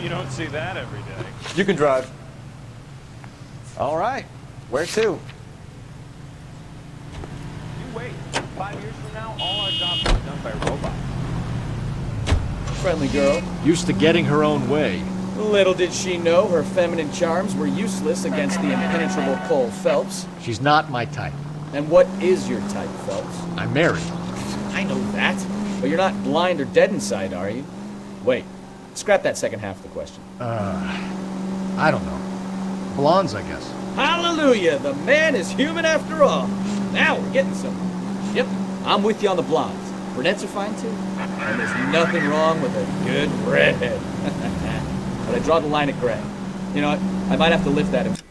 You don't see that every day. You can drive. All right. Where to? You wait. 5 years from now, all our jobs will be done by robots. Friendly girl. Used to getting her own way. Little did she know her feminine charms were useless against the impenetrable Cole Phelps. She's not my type. And what is your type, Phelps? I'm married. I know that. But you're not blind or dead inside, are you? Wait. Scrap that second half of the question. I don't know. Blondes, I guess. Hallelujah! The man is human after all. Now we're getting somewhere. Yep, I'm with you on the blondes. Brunettes are fine too. And there's nothing wrong with a good redhead. But I draw the line at gray. You know what? I might have to lift that.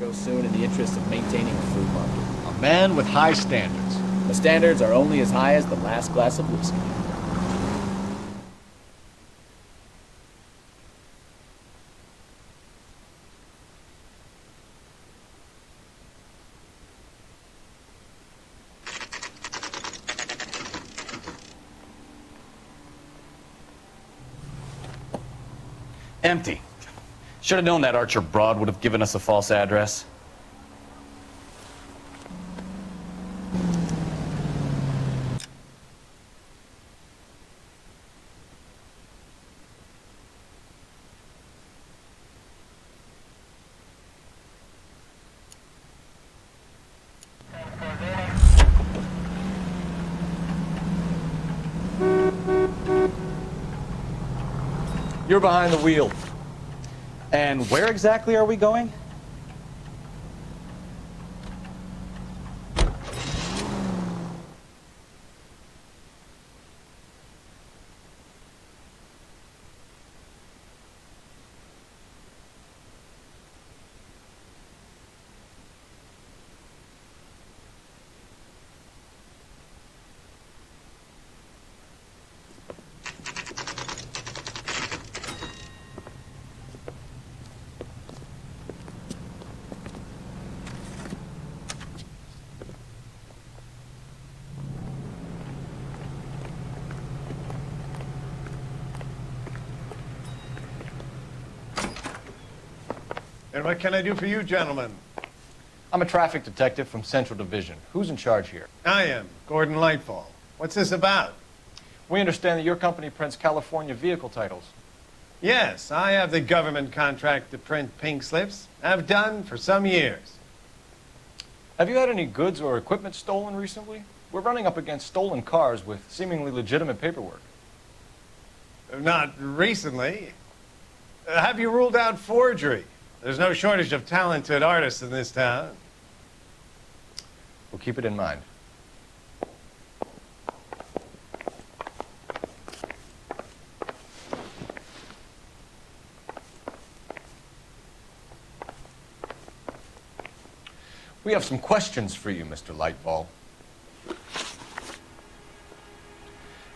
Go soon in the interest of maintaining a food market. A man with high standards. The standards are only as high as the last glass of whiskey. Empty. Should have known that Archer broad would have given us a false address. You're behind the wheel. And where exactly are we going? And what can I do for you, gentlemen? I'm a traffic detective from Central Division. Who's in charge here? I am, Gordon Lightfall. What's this about? We understand that your company prints California vehicle titles. Yes, I have the government contract to print pink slips. I've done for some years. Have you had any goods or equipment stolen recently? We're running up against stolen cars with seemingly legitimate paperwork. Not recently. Have you ruled out forgery? There's no shortage of talented artists in this town. We'll keep it in mind. We have some questions for you, Mr. Lightfall.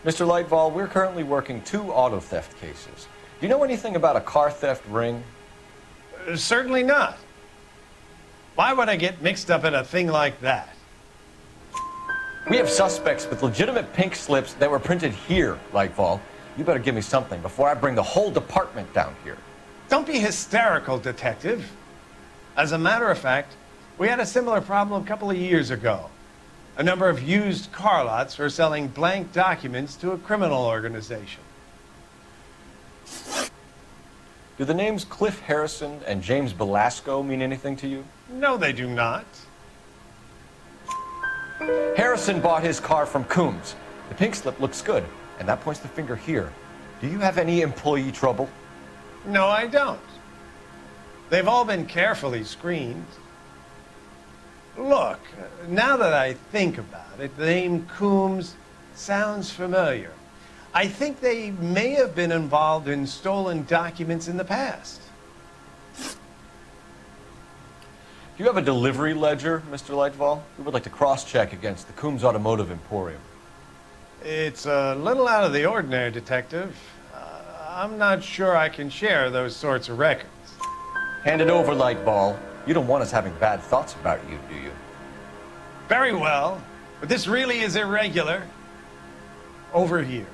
Mr. Lightfall, we're currently working 2 auto theft cases. Do you know anything about a car theft ring? Certainly not. Why would I get mixed up in a thing like that? We have suspects with legitimate pink slips that were printed here, Lightfall. You better give me something before I bring the whole department down here. Don't be hysterical, Detective. As a matter of fact, we had a similar problem a couple of years ago. A number of used car lots were selling blank documents to a criminal organization. Do the names Cliff Harrison and James Belasco mean anything to you? No, they do not. Harrison bought his car from Coombs. The pink slip looks good, and that points the finger here. Do you have any employee trouble? No, I don't. They've all been carefully screened. Look, now that I think about it, the name Coombs sounds familiar. I think they may have been involved in stolen documents in the past. Do you have a delivery ledger, Mr. Lightfall? We would like to cross-check against the Coombs Automotive Emporium. It's a little out of the ordinary, Detective. I'm not sure I can share those sorts of records. Hand it over, Lightfall. You don't want us having bad thoughts about you, do you? Very well, but this really is irregular. Over here.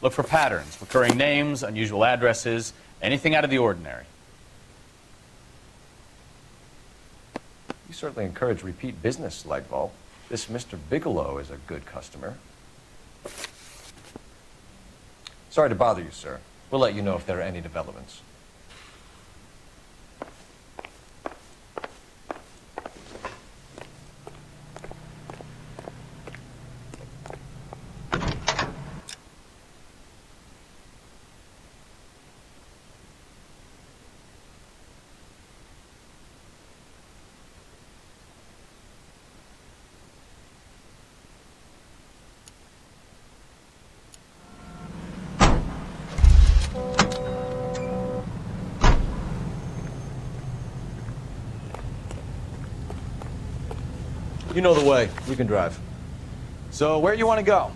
Look for patterns, recurring names, unusual addresses, anything out of the ordinary. You certainly encourage repeat business, Lightbulb. This Mr. Bigelow is a good customer. Sorry to bother you, sir. We'll let you know if there are any developments. You know the way. You can drive. So, where you want to go?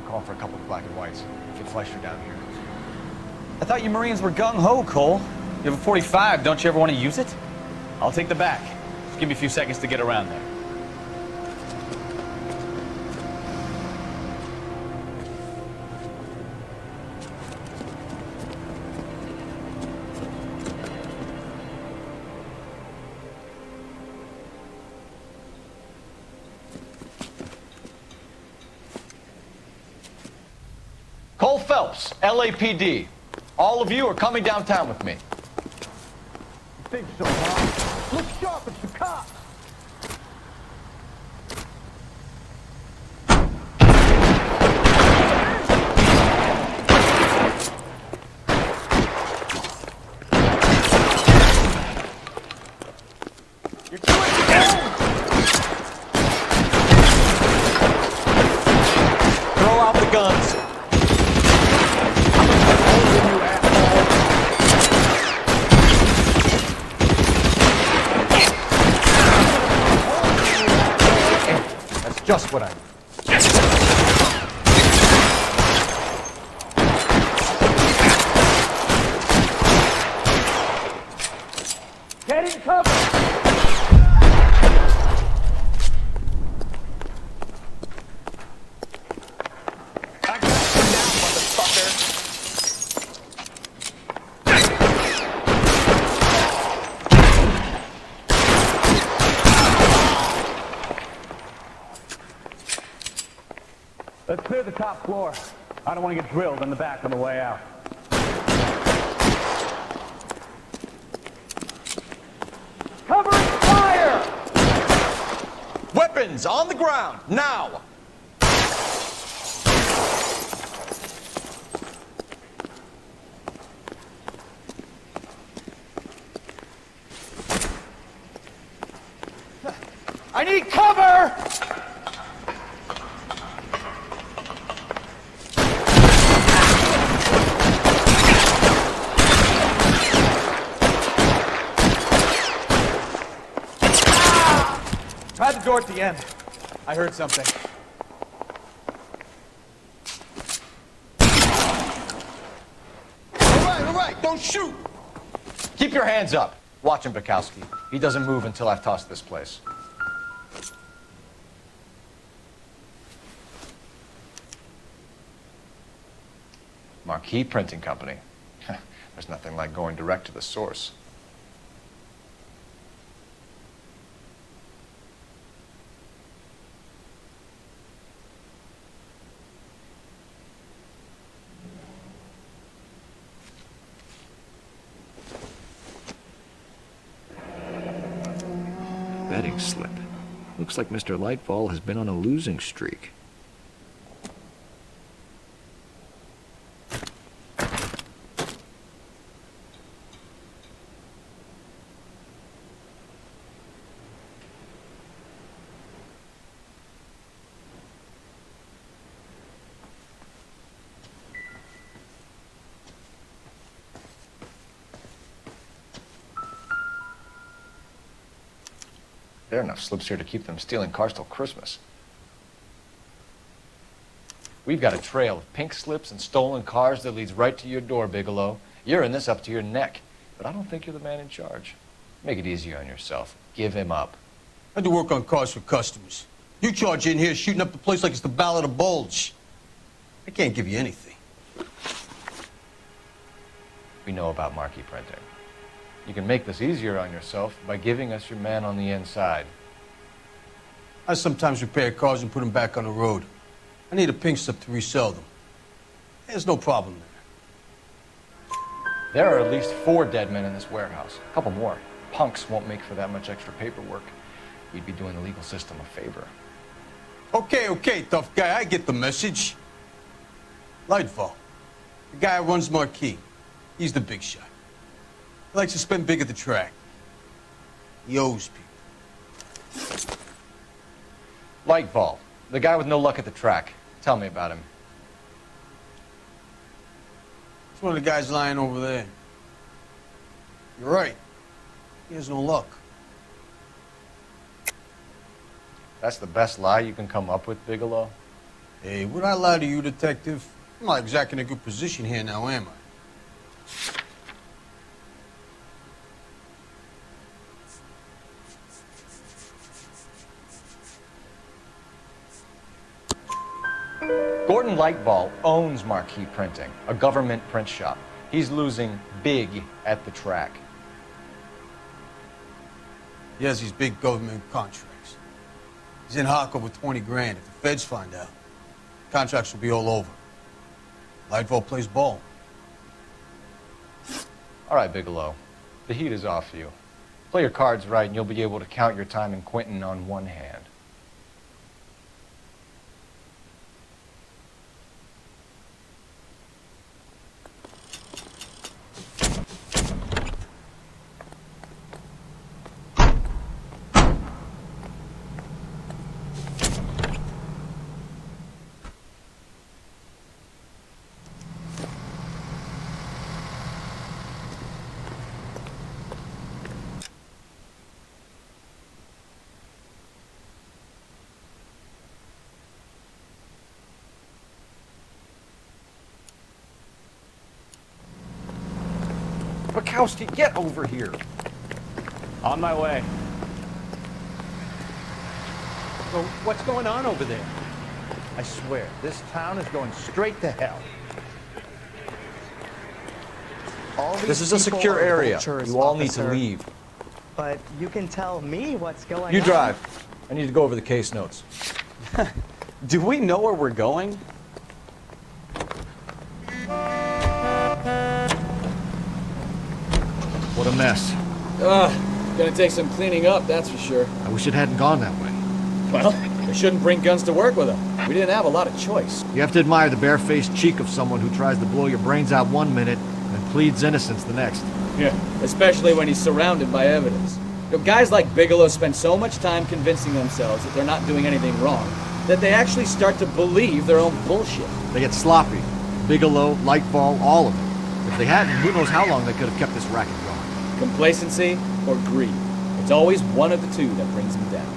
Call for a couple of black and whites. If it flushed her down here. I thought you Marines were gung-ho, Cole. You have a 45, don't you ever want to use it? I'll take the back. Just give me a few seconds to get around there. Cole Phelps, LAPD. All of you are coming downtown with me. You think so, huh? Look sharp, it's the cops! You're doing it! Throw out the guns. Just what I need. Get in cover! I got you now, motherfucker. Let's clear the top floor. I don't want to get drilled in the back on the way out. Covering fire! Weapons on the ground, now! I need cover! Try the door at the end. I heard something. All right, don't shoot! Keep your hands up. Watch him, Bukowski. He doesn't move until I've tossed this place. Marquee Printing Company. There's nothing like going direct to the source. Betting slip. Looks like Mr. Lightfall has been on a losing streak. There are enough slips here to keep them stealing cars till Christmas. We've got a trail of pink slips and stolen cars that leads right to your door, Bigelow. You're in this up to your neck, but I don't think you're the man in charge. Make it easier on yourself. Give him up. I do work on cars for customers. You charge in here shooting up the place like it's the Ballad of Bulge. I can't give you anything. We know about marquee printing. You can make this easier on yourself by giving us your man on the inside. I sometimes repair cars and put them back on the road. I need a pink slip to resell them. There's no problem there. There are at least 4 dead men in this warehouse. A couple more. Punks won't make for that much extra paperwork. You'd be doing the legal system a favor. Okay, tough guy, I get the message. Lightfall, the guy who runs Marquee. He's the big shot. He likes to spend big at the track. He owes people. Lightfall, the guy with no luck at the track. Tell me about him. It's one of the guys lying over there. You're right. He has no luck. That's the best lie you can come up with, Bigelow? Hey, would I lie to you, Detective? I'm not exactly in a good position here now, am I? Gordon Lightball owns Marquee Printing, a government print shop. He's losing big at the track. He has these big government contracts. He's in hock over 20 grand. If the feds find out, contracts will be all over. Lightfall plays ball. All right, Bigelow. The heat is off you. Play your cards right and you'll be able to count your time in Quentin on one hand. Bukowski, get over here. On my way. So what's going on over there? I swear, this town is going straight to hell. This is a secure area. You all need to leave. But you can tell me what's going on. You drive. I need to go over the case notes. Do we know where we're going? What a mess. Gonna take some cleaning up, that's for sure. I wish it hadn't gone that way. Well, we shouldn't bring guns to work with them. We didn't have a lot of choice. You have to admire the barefaced cheek of someone who tries to blow your brains out one minute and pleads innocence the next. Yeah, especially when he's surrounded by evidence. You know, guys like Bigelow spend so much time convincing themselves that they're not doing anything wrong that they actually start to believe their own bullshit. They get sloppy. Bigelow, Lightfall, all of it. If they hadn't, who knows how long they could have kept this racket going. Complacency or greed. It's always one of the two that brings them down.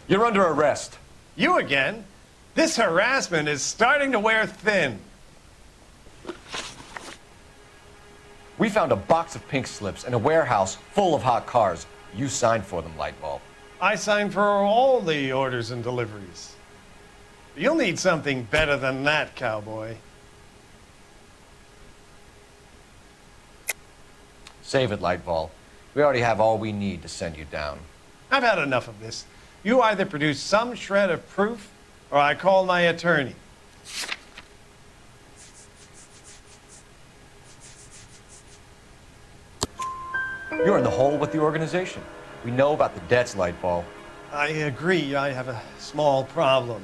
You're under arrest. You again? This harassment is starting to wear thin. We found a box of pink slips in a warehouse full of hot cars. You signed for them, Lightball. I signed for all the orders and deliveries. You'll need something better than that, cowboy. Save it, Lightball. We already have all we need to send you down. I've had enough of this. You either produce some shred of proof, or I call my attorney. You're in the hole with the organization. We know about the debts, Lightfall. I agree, I have a small problem.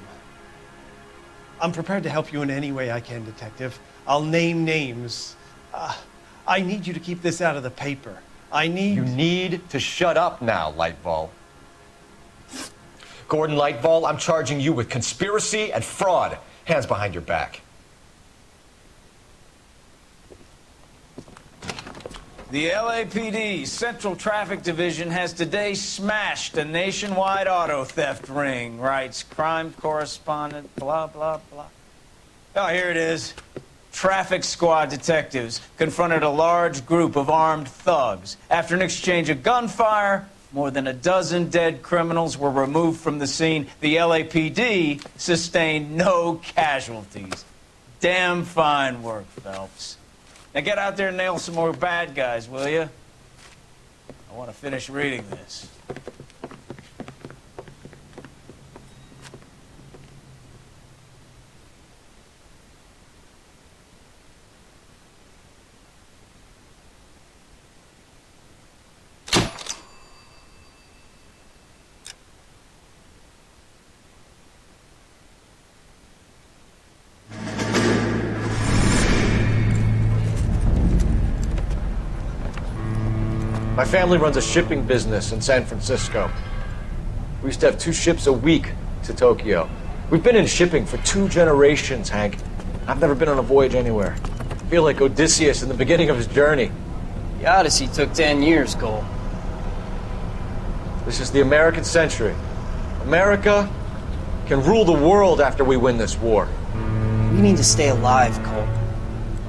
I'm prepared to help you in any way I can, Detective. I'll name names. I need you to keep this out of the paper. You need to shut up now, Lightfall. Gordon Lightfall, I'm charging you with conspiracy and fraud. Hands behind your back. The LAPD Central Traffic Division has today smashed a nationwide auto theft ring, writes crime correspondent, blah, blah, blah. Oh, here it is. Traffic squad detectives confronted a large group of armed thugs. After an exchange of gunfire, more than a dozen dead criminals were removed from the scene. The LAPD sustained no casualties. Damn fine work, Phelps. Now get out there and nail some more bad guys, will you? I want to finish reading this. My family runs a shipping business in San Francisco. We used to have 2 ships a week to Tokyo. We've been in shipping for 2 generations, Hank. I've never been on a voyage anywhere. I feel like Odysseus in the beginning of his journey. The Odyssey took 10 years, Cole. This is the American century. America can rule the world after we win this war. We need to stay alive, Cole.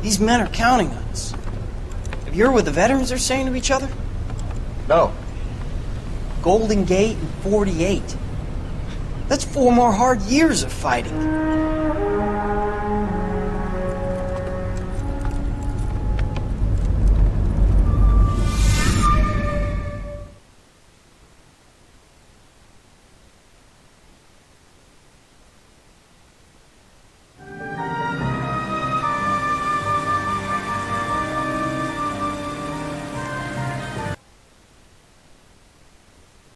These men are counting on us. Have you heard what the veterans are saying to each other? No. Golden Gate and 48. That's 4 more hard years of fighting.